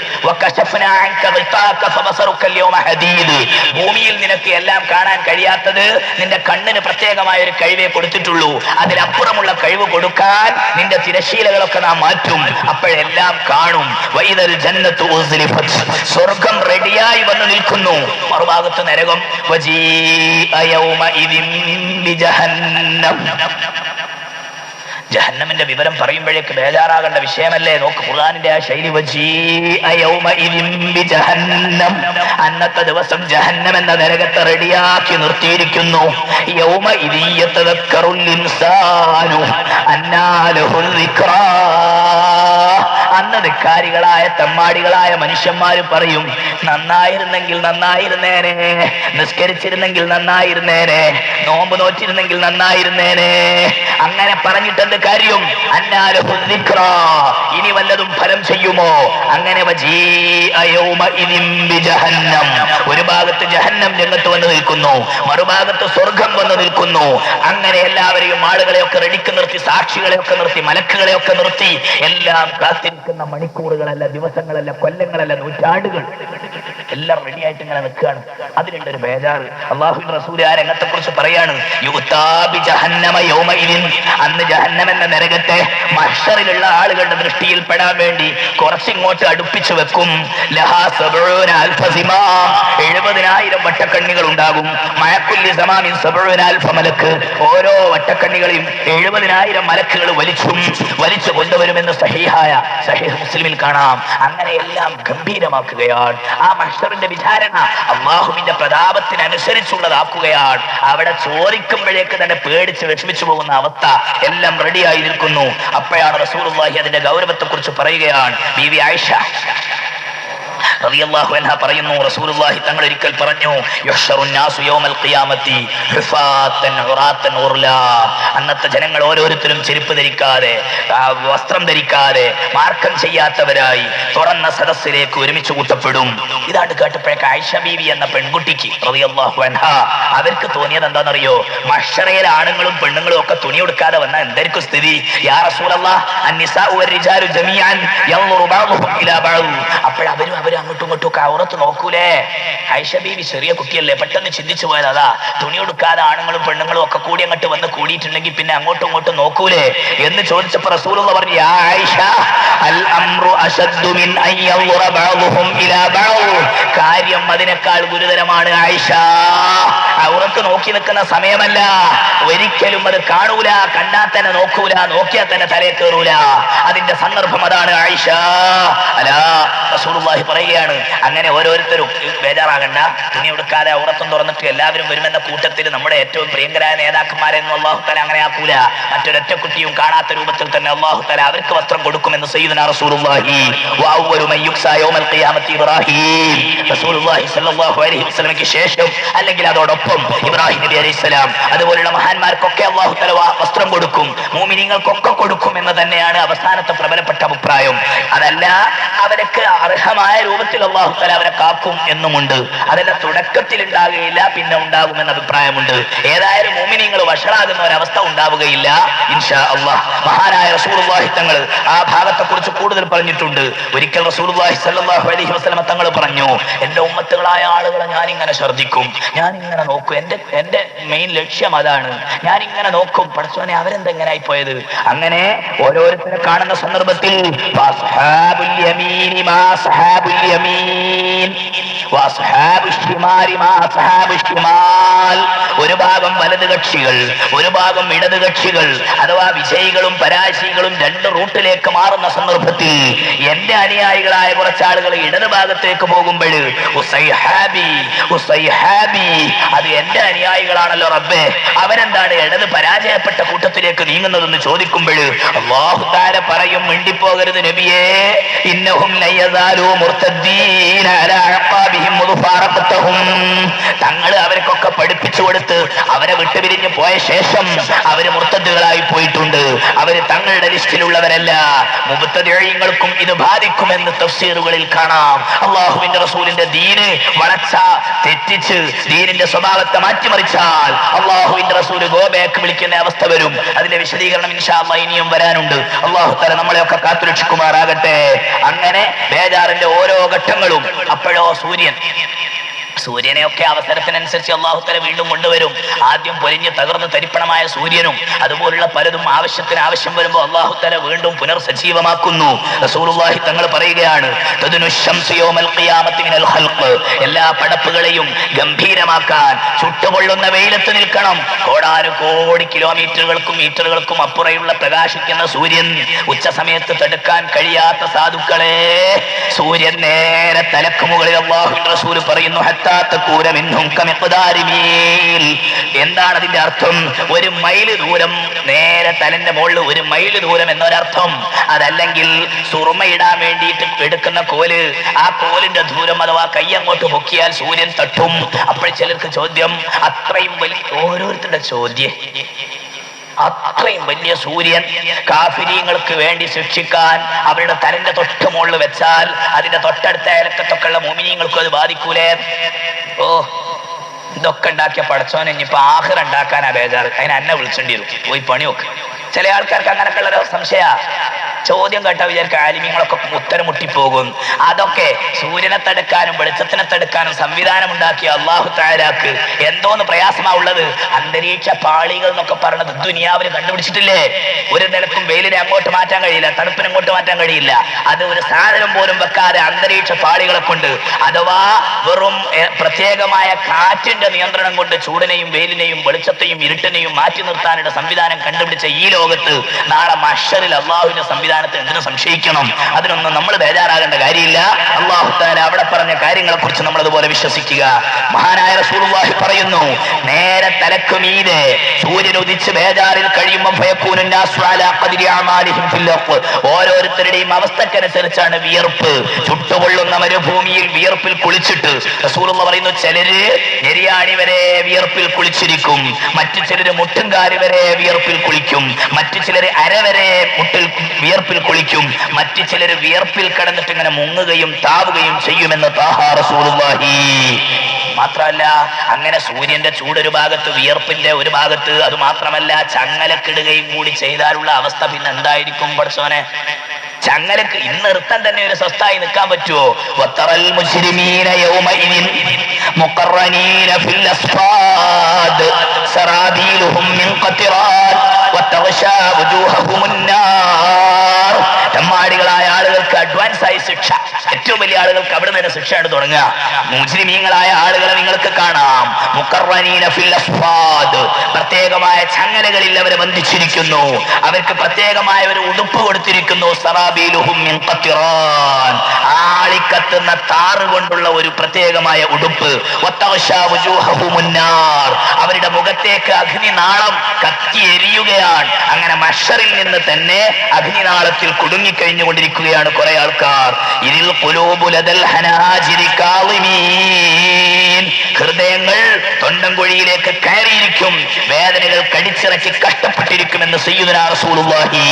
ഭൂമിയിൽ നിനക്ക് എല്ലാം കാണാൻ കഴിയാത്തത് നിന്റെ കണ്ണിന് പ്രത്യേകമായ ഒരു കഴിവേ കൊടുത്തിട്ടുള്ളൂ. അതിനപ്പുറമുള്ള കഴിവ് കൊടുക്കാൻ നിന്റെ തിരശീലകളൊക്കെ നാം മാറ്റും. അപ്പോഴെല്ലാം കാണും. വൈദൽ ജന്നത്തു ഉസ്ലിഫത്, സ്വർഗം റെഡിയായി വന്ന് നിൽക്കുന്നു. മറുഭാഗത്ത് നരകം. വജീഅ യൗമഇദിൻ ബിജഹന്നം, ജഹന്നമിന്റെ വിവരം പറയുമ്പോഴേക്ക് ബേജാറാകേണ്ട വിഷയമല്ലേ? നോക്ക് ഖുർആനിന്റെ ആ ശൈലി. വജീഅ യൗമഇദിൻ ബിജഹന്നം, അന്നത്തെ ദിവസം ജഹന്നം എന്ന നരകത്തെ റെഡിയാക്കി നിർത്തിയിരിക്കുന്നു. യൗമഇദി യതദക്കറുൽ ഇൻസാനു അന്നാ ലഹു ദിക്റാ, അന്ന് ധിക്കാരികളായ തെമ്മാടികളായ മനുഷ്യന്മാര് പറയും, നന്നായിരുന്നെങ്കിൽ നന്നായിരുന്നേനെ, നിസ്കരിച്ചിരുന്നെങ്കിൽ നന്നായിരുന്നേനെ, നോമ്പ് നോറ്റിരുന്നെങ്കിൽ നന്നായിരുന്നേനെ. അങ്ങനെ പറഞ്ഞിട്ട് എന്ത് കാര്യം? അന്നാലഹു ദിക്റാ, ഇനി വല്ലതും ഫലം ചെയ്യുമോ? അങ്ങനെ വജീഅ യൗമഇദിൻ ബിജഹന്നം, ഒരു ഭാഗത്ത് ജഹന്നം രംഗത്ത് വന്ന് നിൽക്കുന്നു, മറുഭാഗത്ത് സ്വർഗം വന്ന് നിൽക്കുന്നു. അങ്ങനെ എല്ലാവരെയും ആളുകളെയൊക്കെ റെഡിക്ക് നിർത്തി, സാക്ഷികളെയൊക്കെ നിർത്തി, മലക്കുകളെയൊക്കെ നിർത്തി, എല്ലാം കാത്തിരിക്കുന്ന മണിക്കൂറുകളല്ല, ദിവസങ്ങളല്ല, കൊല്ലങ്ങളല്ല, നൂറ്റാണ്ടുകൾ എല്ലാം റെഡിയായിട്ട് ഇങ്ങനെ നിൽക്കുകയാണ്. അതിലുണ്ടൊരു ബേജാറ്. അല്ലാഹുവിന്റെ റസൂൽ ആ രംഗത്തെ കുറിച്ച് പറയാണ്, യുഗ്താ ബിജഹന്നമ യൗമഇദിൻ, അന്ന് ജഹന്നം എന്ന നരകത്തെ മഹ്ശറിലുള്ള ആളുകളുടെ ദൃഷ്ടിയിൽ പെടാൻ വേണ്ടി കുറച്ചിങ്ങോട്ട് അടുപ്പിച്ചു വെക്കും. ലഹാ സബഊന അൽഫ സിമാം, 70,000 വട്ടക്കണ്ണികൾ ഉണ്ടാകും. മഅകുല്ലി സമാമിൻ സബഊന അൽഫ മലക്ക്, ഓരോ വട്ടക്കണ്ണികളെയും 70,000 മലക്കുകൾ വലിച്ചു കൊണ്ടുവരുമെന്ന് സഹീഹ് മുസ്ലിമിൽ കാണാം. അങ്ങനെ എല്ലാം ഗംഭീരമാക്കുകയാണ്. ആ മഹ്ശറിന്റെ വിചാരണ അല്ലാഹുവിന്റെ പ്രതാപത്തിനനുസരിച്ചുള്ളതാക്കുകയാണ്. അവിടെ ചോദിക്കുമ്പോഴേക്ക് തന്നെ പേടിച്ച് വിഷമിച്ചു പോകുന്ന അവസ്ഥ എല്ലാം റെഡിയായി നിൽക്കുന്നു. അപ്പോഴാണ് റസൂലുള്ളാഹി അതിന്റെ ഗൗരവത്തെ കുറിച്ച് പറയുകയാണ്. ബീവി ആയിഷ റളിയല്ലാഹു അൻഹ പറയുന്നു, റസൂലുള്ളാഹി തങ്ങൾ ഒരിക്കൽ പറഞ്ഞു, യുഹ്ശറു നാസു യൗമൽ ഖിയാമത്തി ഹുഫാത്തൻ ഉറാത്തൻ ഉർലാ, അന്നത്തെ ജനങ്ങൾ ഓരോരുത്തരും ചെരുപ്പ് ധരിക്കാതെ, വസ്ത്രം ധരിക്കാതെ, മാർക്കം ചെയ്യാത്തവരായി തുറന്ന സദസ്സിലേക്ക് ഒരുമിച്ച് കൂട്ടപ്പെടും. ഇതാണ് കേട്ടപ്പോഴേക്ക് ആയിഷ ബീവി എന്ന പെൺകുട്ടിക്ക് റളിയല്ലാഹു അൻഹ അവർക്ക് തോന്നിയത് എന്താണെന്നറിയോ? മഹ്ശറയിൽ ആണുങ്ങളും പെണ്ണുങ്ങളും ഒക്കെ തുണി കൊടുക്കാതെ വന്ന എന്തായിരിക്കും സ്ഥിതി? യാ റസൂലല്ലാഹ്, അന്നിസാഉ വർ-റിജാലു ജമീഅൻ യൻദുറു ബഅ്ദുഹും ഇലാ ബഅദ്, അപ്പോഴവരും അങ്ങോട്ടും ഇങ്ങോട്ടും ഔറത്ത് നോക്കൂലേ? ആയിഷ ബീവി ചെറിയ കുട്ടിയല്ലേ, പെട്ടെന്ന് ചിന്തിച്ചു പോയത് അതാ. തുണി കൊടുക്കാതെ ആണുങ്ങളും പെണ്ണുങ്ങളും ഒക്കെ കൂടി അങ്ങോട്ട് വന്ന് കൂടിയിട്ടുണ്ടെങ്കിൽ പിന്നെ അങ്ങോട്ടും ഇങ്ങോട്ടും നോക്കൂലേ എന്ന് ചോദിച്ചപ്പോ റസൂലുള്ളാഹി പറഞ്ഞു, യാ ആയിഷ അൽ അംറു അശദ്ദു മിൻ അൻ യൻദുറ ബഅ്ദുഹും ഇലാ ബഅദ്, കാര്യം അതിനേക്കാൾ ഗുരുതരമാണ് ആയിഷ. ഔറത്ത് നോക്കി നിൽക്കുന്ന സമയമല്ല, ഒരിക്കലും അത് കാണൂല, കണ്ടാൽ തന്നെ നോക്കൂല, നോക്കിയാൽ തന്നെ തലയിൽ കയറൂല. അതിന്റെ സന്ദർഭം അതാണ് ആയിഷ. അലാ റസൂലുള്ളാഹി പറയുകയാണ്, അങ്ങനെ ഓരോരുത്തരും ബേജാറാകണ്ട, തുണി എടുക്കാതെ ഔറത്തും തുറന്നിട്ട് എല്ലാവരും വരുമെന്ന കൂട്ടത്തിൽ നമ്മുടെ ഏറ്റവും പ്രിയങ്കരായ നേതാക്കന്മാരെന്നും അല്ലാഹു തആല അങ്ങനെ ആക്കൂല. മറ്റൊരൊറ്റ കുട്ടിയും കാണാത്ത രൂപത്തിൽ തന്നെ അല്ലാഹു തആല അവർക്ക് വസ്ത്രം കൊടുക്കുമെന്ന് സയ്യിദുനാ റസൂലുള്ളാഹി. വഅവ്വലു മൻ യുക്സാ യൗമൽ ഖിയാമത്തി ഇബ്രാഹീം, റസൂലുള്ളാഹി സ്വല്ലല്ലാഹു അലൈഹി വസല്ലമയ്ക്ക് ശേഷം അല്ലെങ്കിൽ അതോടൊപ്പം ഇബ്രാഹിം നബി അലൈഹിസ്സലാം, അതുപോലുള്ള മഹാന്മാർക്കൊക്കെ അല്ലാഹു തആല വസ്ത്രം കൊടുക്കും, മുഅ്മിനീങ്ങൾക്കൊക്കെ കൊടുക്കും എന്ന് തന്നെയാണ് അവസാനത്തെ പ്രബലപ്പെട്ട അഭിപ്രായം. അതല്ല അവർക്ക് അർഹമായ രൂപത്തിൽ അല്ലാഹു തആല അവരെ കാക്കും എന്നുമുണ്ട്. അതിന്റെ തുടക്കത്തിൽ ഉണ്ടാകുകയില്ല, പിന്നെ ഉണ്ടാകുമെന്ന അഭിപ്രായമുണ്ട്. ഏതായാലും മുഅ്മിനീങ്ങൾ വഷളാകുന്ന ഒരവസ്ഥ ഉണ്ടാവുകയില്ല ഇൻഷാ അല്ലാഹ്. മഹാനായ റസൂലുള്ളാഹി തങ്ങൾ ആ ഭാഗത്തെ കുറിച്ച് കൂടുതൽ പറഞ്ഞിട്ടുണ്ട്. ഒരിക്കൽ റസൂലുള്ളാഹി സ്വല്ലല്ലാഹു അലൈഹി വസല്ലം തങ്ങൾ പറഞ്ഞു, എന്റെ ഉമ്മത്തുകളായ ആളുകളെ ഞാനിങ്ങനെ ശ്രദ്ധിക്കും, ഞാനിങ്ങനെ നോക്കും, എന്റെ മെയിൻ ലക്ഷ്യം അതാണ്. ഞാനിങ്ങനെ നോക്കും, പടച്ചോനെ അവരെന്തെങ്ങനായി പോയത്. അങ്ങനെ ഓരോരുത്തരെ കാണുന്ന സന്ദർഭത്തിൽ ഒരു ഭാഗം വലത് കക്ഷികൾ, ഒരു ഭാഗം ഇടത് കക്ഷികൾ, അഥവാ വിജയികളും പരാജയികളും രണ്ട് റൂട്ടിലേക്ക് മാറുന്ന സന്ദർഭത്തിൽ എന്റെ അനുയായികളായ കുറച്ചാളുകൾ ഇടത് ഭാഗത്തേക്ക് പോകുമ്പോൾ അത് എന്റെ അനുയായികളാണല്ലോ റബ്ബേ, അവരെന്താണ് ഇടത് പരാജയപ്പെട്ട കൂട്ടത്തിൽ മുറ്റത്തിലേക്ക് നീങ്ങുന്നതെന്ന് ചോദിക്കുമ്പോൾ അല്ലാഹു തആല പറയും, മിണ്ടിപ്പോകരുത് നബിയേ, ഇന്നഹും ലയസാലൂ മുർതദ്ദീന അലാ അഖാബിഹിം മുദ്ഫാറഖതഹും. തങ്ങൾ അവർക്കൊക്കെ പഠിപ്പിച്ചു കൊടുത്ത് അവരെ വിട്ടുപിരിഞ്ഞു പോയ ശേഷം അവര് മുർത്തദ്ദുകളായി പോയിട്ടുണ്ട്. അവര് തങ്ങളുടെ ലിസ്റ്റിലുള്ളവരല്ല. മുബ്തദിഈങ്ങൾക്കും ഇത് ബാധിക്കുമെന്ന് തഫ്സീറുകളിൽ കാണാം. അല്ലാഹുവിന്റെ റസൂലിന്റെ ദീന് വളച്ച തെറ്റിച്ച് ദീനിന്റെ സ്വഭാവത്തെ മാറ്റിമറിച്ചാൽ അല്ലാഹുവിന്റെ റസൂൽ ഗോ ബാക്ക് വിളിക്കുന്ന അവസ്ഥ വരും. അതിന്റെ വിശദീകരണം ഇൻഷാ അല്ലാഹ് ഇനിയും വരാനുണ്ട്. അല്ലാഹു തആല നമ്മളെയൊക്കെ കാത്തുരക്ഷിക്കുമാറാകട്ടെ. അങ്ങനെ ബേജാറിന്റെ ഓരോ ഘട്ടങ്ങളും. അപ്പോഴോ സൂര്യനെയൊക്കെ അവസരത്തിനനുസരിച്ച് അല്ലാഹു തആല വീണ്ടും കൊണ്ടുവരും. ആദ്യം പൊലിഞ്ഞ് തകർന്ന് തരിപ്പണമായ സൂര്യനും അതുപോലുള്ള പലതും ആവശ്യം വരുമ്പോൾ അല്ലാഹു തആല വീണ്ടും പുനർസജീവമാക്കുന്നു. റസൂലുള്ളാഹി തങ്ങൾ പറയുകയാണ്, തദ്നു ശംസു യൗമൽ ഖിയാമത്തി മിനൽ ഖൽഖ്. എല്ലാ പടപ്പുകളെയും ഗംഭീരമാക്കാൻ ചുട്ടുപൊള്ളുന്ന വെയിലത്ത് നിൽക്കണം. കോടാനുകോടി കിലോമീറ്ററുകൾക്കും മീറ്ററുകൾക്കും അപ്പുറയുള്ള പ്രകാശിക്കുന്ന സൂര്യൻ ഉച്ച സമയത്ത് തടുക്കാൻ കഴിയാത്ത സാധുക്കളെ സൂര്യൻ നേരെ തലക്ക് മുകളിൽ അല്ലാഹുവിന്റെ റസൂൽ പറയുന്നു, എന്താണ് അതിന്റെ അർത്ഥം? 1 മൈല് ദൂരം നേരെ തലന്റെ മുകളിൽ 1 മൈല് ദൂരം എന്നൊരർത്ഥം. അതല്ലെങ്കിൽ സുറുമയിടാൻ വേണ്ടിയിട്ട് എടുക്കുന്ന കോല്, ആ കോലിന്റെ ദൂരം അഥവാ കൈ അങ്ങോട്ട് പൊക്കിയാൽ സൂര്യൻ തട്ടും. അപ്പോൾ ചിലർക്ക് ചോദ്യം, അത്രയും വലിയ ഓരോരുത്തരുടെ ചോദ്യം, അത്രയും വലിയ സൂര്യൻ കാഫിരീങ്ങൾക്ക് വേണ്ടി ശിക്ഷിക്കാൻ അവരുടെ തലന്റെ തൊട്ട് മുകളിൽ വെച്ചാൽ അതിന്റെ തൊട്ടടുത്ത അയലക്കത്തൊക്കെയുള്ള മുഅ്മിനീങ്ങൾക്കും അത് ബാധിക്കൂലേ? ഓ, ഇതൊക്കെ ഉണ്ടാക്കിയ പടച്ചോനെ ഇനിയിപ്പോ ആഖിറ ഉണ്ടാക്കാനാ ബേജാറ്. അതിന് എന്നെ വിളിച്ചേണ്ടി വരും, പോയി പണി നോക്ക്. ചില ആൾക്കാർക്ക് അങ്ങനെയൊക്കെ ഉള്ള സംശയ. ചോദ്യം കേട്ട വിചാരിക്കും ആലിമീങ്ങളൊക്കെ ഉത്തരം മുട്ടിപ്പോകും. അതൊക്കെ സൂര്യനെ തടുക്കാനും വെളിച്ചത്തിനെ തടുക്കാനും സംവിധാനം ഉണ്ടാക്കിയ അല്ലാഹു തആലാക്ക് എന്തോന്ന് പ്രയാസമാ ഉള്ളത്? അന്തരീക്ഷ പാളികൾ എന്നൊക്കെ പറഞ്ഞത് ദുനിയാവിൽ കണ്ടുപിടിച്ചിട്ടില്ലേ? ഒരു നിലക്കും വെയിലിനെ അങ്ങോട്ട് മാറ്റാൻ കഴിയില്ല, തണുപ്പിനെ അങ്ങോട്ട് മാറ്റാൻ കഴിയില്ല. അത് ഒരു സാധനം പോലും വെക്കാതെ അന്തരീക്ഷ പാളികളെ കൊണ്ട്, അഥവാ വെറും പ്രത്യേകമായ കാറ്റിന്റെ നിയന്ത്രണം കൊണ്ട് ചൂടിനെയും വെയിലിനെയും വെളിച്ചത്തെയും ഇരുട്ടിനെയും മാറ്റി നിർത്താനുള്ള സംവിധാനം കണ്ടുപിടിച്ച ഈ ലോകത്ത് നാളെ മഹ്ശറിൽ അല്ലാഹുവിന്റെ സംവിധാനത്തെ എന്തിനു സംശയിക്കണം? അതിനൊന്നും നമ്മൾ ബേജാറാകേണ്ട കാര്യമില്ല. അല്ലാഹു തആല അവിടെ പറഞ്ഞ കാര്യങ്ങളെ കുറിച്ച് നമ്മൾ അതുപോലെ വിശ്വസിക്കുക. മഹാനായ റസൂലുള്ളാഹി പറയുന്നു, നേരെ തലക്ക് മീതെ സൂര്യൻ ഉദിച്ച് ബേജാറിൽ കഴിയുമ്പോൾ ഫയകൂനു നാസു അലാ ഖദ്രി അമാലിഹിം ഫിൽ അർദ്. ഓരോരുത്തരുടെയും അവസ്ഥക്കനുസരിച്ചാണ് വിയർപ്പ്. ചുട്ടുപൊള്ളുന്ന മരുഭൂമിയിൽ വിയർപ്പിൽ കുളിച്ചിട്ട് റസൂലുള്ളാഹി പറയുന്നു, ചിലര് നെരിയാണി വരെ വിയർപ്പിൽ കുളിച്ചിരിക്കും, മറ്റു ചിലര് മുട്ടുംകാല് വരെ വിയർപ്പിൽ കുളിക്കും, മറ്റു ചിലര് അര വരെ മുട്ടിൽ വിയർപ്പിൽ കുളിക്കും, മറ്റു ചിലര് വിയർപ്പിൽ കിടന്നിട്ട് ഇങ്ങനെ മുങ്ങുകയും താവുകയും ചെയ്യുമെന്ന് താഹാ റസൂലുള്ളാഹി. മാത്രമല്ല, അങ്ങനെ സൂര്യന്റെ ചൂടൊരു ഭാഗത്ത്, വിയർപ്പിന്റെ ഒരു ഭാഗത്ത്, അത് മാത്രമല്ല ചങ്ങലക്കിടുകയും കൂടി ചെയ്താലുള്ള അവസ്ഥ പിന്നെ എന്തായിരിക്കും പടച്ചോനെ? ചങ്ങലക്ക് ഇന്ന് നിർത്താൻ തന്നെ ഒരു സ്വസ്ഥായി നിൽക്കാൻ പറ്റുമോ? വത്തറൽ മുജ്രിമീന യൗമഇദിൻ മുഖറനീന ഫിൽ അസ്ഫാദ് സറാബീലുഹും മിൻ ഖത്റാൻ വതഗ്ശാ വുജൂഹഹുമുൻ നാർ. തെമ്മാടികളായ ആളുകൾക്ക് അഡ്വാൻസ് ആയി ശിക്ഷ, ഏറ്റവും വലിയ ആളുകൾക്ക് അവിടെ നിന്ന് ശിക്ഷയാണ് തുടങ്ങുക. മുജ്രിമീങ്ങളായ ആളുകളെ നിങ്ങൾക്ക് കാണാം, മുഖറനീന ഫിൽ അസ്ഫാദ്, പ്രത്യേകമായ ചങ്ങലകളിൽ അവരെ ബന്ധിച്ചിരിക്കുന്നു, അവർക്ക് പ്രത്യേകമായ ഒരു ഉടുപ്പ് കൊടുത്തിരിക്കുന്നു. സറാബീലുഹും മിൻ ഖത്റാൻ, ആളിക്കത്തുന്ന താറ് കൊണ്ടുള്ള ഒരു പ്രത്യേകമായ ഉടുപ്പ്. വതഗ്ശാ വുജൂഹഹുമുൻ നാർ, അവരുടെ മുഖത്തേക്ക് അഗ്നിനാളം കത്തി എരിയുകയാണ്. അങ്ങനെ മഹ്ശറിൽ നിന്ന് തന്നെ അഗ്നിനാളത്തിൽ കുടുങ്ങിക്കഴിഞ്ഞുകൊണ്ടിരിക്കുകയാണ് കുറെ ആൾക്കാർ. ഇതിൽ ഖുലൂബു ലദൽ ഹനാജിരി കാളിമീൻ, ഹൃദയങ്ങൾ തൊണ്ടൻകുഴിയിലേക്ക് കയറിയിരിക്കും, വേദനകൾ കടിച്ചിറക്കി കഷ്ടപ്പെട്ടിരിക്കുമെന്ന് സയ്യിദുനാ റസൂലുള്ളാഹി.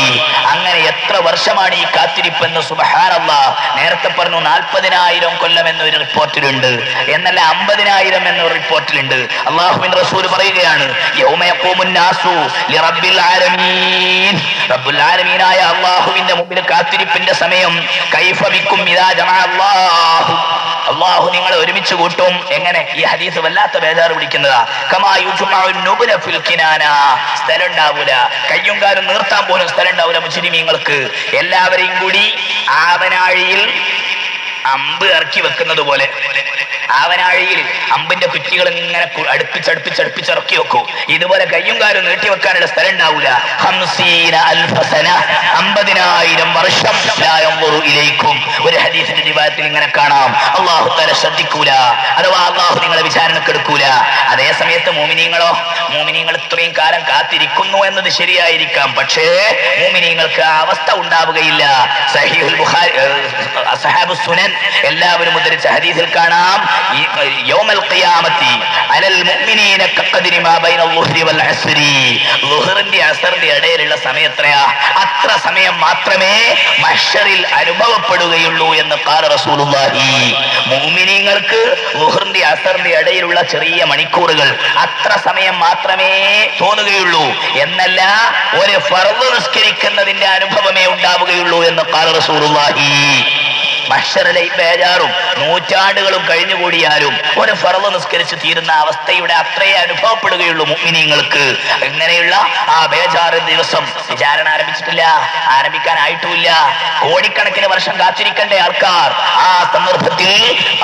അങ്ങനെ എത്ര വർഷമാണ് ഈ കാത്തിരിപ്പെന്ന് സുബ്ഹാനല്ലാഹ്. നേരത്തെ പറഞ്ഞു 40,000 കൊല്ലം എന്നൊരു റിപ്പോർട്ടിലുണ്ട്, എന്നല്ല 50,000 എന്നൊരു റിപ്പോർട്ടിലുണ്ട്. അല്ലാഹുവിന്റെ റസൂൽ പറയുകയാണ്, യൗമ യഖൂമുൻ നാസു ലിറബ്ബിൽ ആലമീൻ, റബ്ബുൽ ആലമീനായ അല്ലാഹുവിന്റെ മുമ്പിൽ കാത്തിരിപ്പിന്റെ സമയം. കൈഫ ബിക്കും ഇദാ ജമഅ അല്ലാഹു, അല്ലാഹു നിങ്ങളെ ഒരുമിച്ച് കൂട്ടും. എങ്ങനെ? ഈ ഹദീസ് വല്ലാത്ത ബേജാറ് പിടിക്കുന്നതാ. കമാ യുജ്മഉൻ നുബ്ല ഫിൽ കിനാന, സ്ഥലം ഉണ്ടാവൂല, കയ്യും കാലും നീർത്താൻ പോലും സ്ഥലം ഉണ്ടാവൂല മുജ്രിമീങ്ങൾക്ക്. എല്ലാവരെയും കൂടി ആവനാഴിയിൽ അമ്പ് ഇറക്കി വെക്കുന്നത് പോലെ ആവനാഴിയിൽ അമ്പിന്റെ കുറ്റികൾ ഇങ്ങനെ അടുപ്പിച്ചടുപ്പിച്ചിറക്കി വെക്കും. ഇതുപോലെ കയ്യും കാലും നീട്ടിവെക്കാനുള്ള സ്ഥലം ഉണ്ടാവൂല. 50,000 വർഷം ഇലേക്കും. ഒരു ഹദീസിന്റെ റിവായത്തിൽ ഇങ്ങനെ കാണാം, അള്ളാഹു തആല ശ്രദ്ധിക്കൂല, അഥവാ അള്ളാഹു നിങ്ങളെ വിചാരണക്കെടുക്കൂല. അതേ സമയത്ത് മോമിനീങ്ങൾ ഇത്രയും കാലം കാത്തിരിക്കുന്നു എന്നത് ശരിയായിരിക്കാം, പക്ഷേ മോമിനീങ്ങൾക്ക് ആ അവസ്ഥ ഉണ്ടാവുകയില്ല. സഹീഹുൽ ബുഖാരി, അസ്ഹാബുസ് സുനൻ എല്ലാവരും ഉദ്ധരിച്ച ഹദീസിൽ കാണാം, യൗമൽ ഖിയാമത്തി അലൽ മുഅ്മിനീന കഖദ്രി മാ ബൈന ളുഹ്രി വൽ അസ്രി. ളുഹ്റിന്റെ അസ്റിന്റെ ഇടയിലുള്ള സമയം എത്രയാ? അത്ര സമയം മാത്രമേ മഹ്ശറിൽ അനുഭവപ്പെടുകയുള്ളൂ എന്ന് ഖാല റസൂലുള്ളാഹി. മുഅ്മിനീങ്ങൾക്ക് ളുഹ്റിന്റെ അസ്റിന്റെ ഇടയിലുള്ള ചെറിയ മണിക്കൂറുകൾ, അത്ര സമയം മാത്രമേ തോന്നുകയുള്ളൂ എന്നല്ല, ഒരു ഫർദ് നിസ്കരിക്കുന്നതിന്റെ അനുഭവമേ ഉണ്ടാവുകയുള്ളൂ എന്ന് ഖാല റസൂലുള്ളാഹി. മഹ്ശറിലെ ബേജാറും നൂറ്റാണ്ടുകളും കഴിഞ്ഞുകൂടിയാലും ഒരു ഫർദ് നിസ്കരിച്ച് തീരുന്ന അവസ്ഥയുടെ അത്രയേ അനുഭവപ്പെടുകയുള്ളൂ മുഅ്മിനീങ്ങൾക്ക്. ഇങ്ങനെയുള്ള ആ ബേജാറ് ദിവസം വിചാരണ ആരംഭിച്ചിട്ടില്ല, ആരംഭിക്കാനായിട്ടുമില്ല. കോടിക്കണക്കിന് വർഷം കാത്തിരിക്കേണ്ട ആൾക്കാർ ആ സന്ദർഭത്തിൽ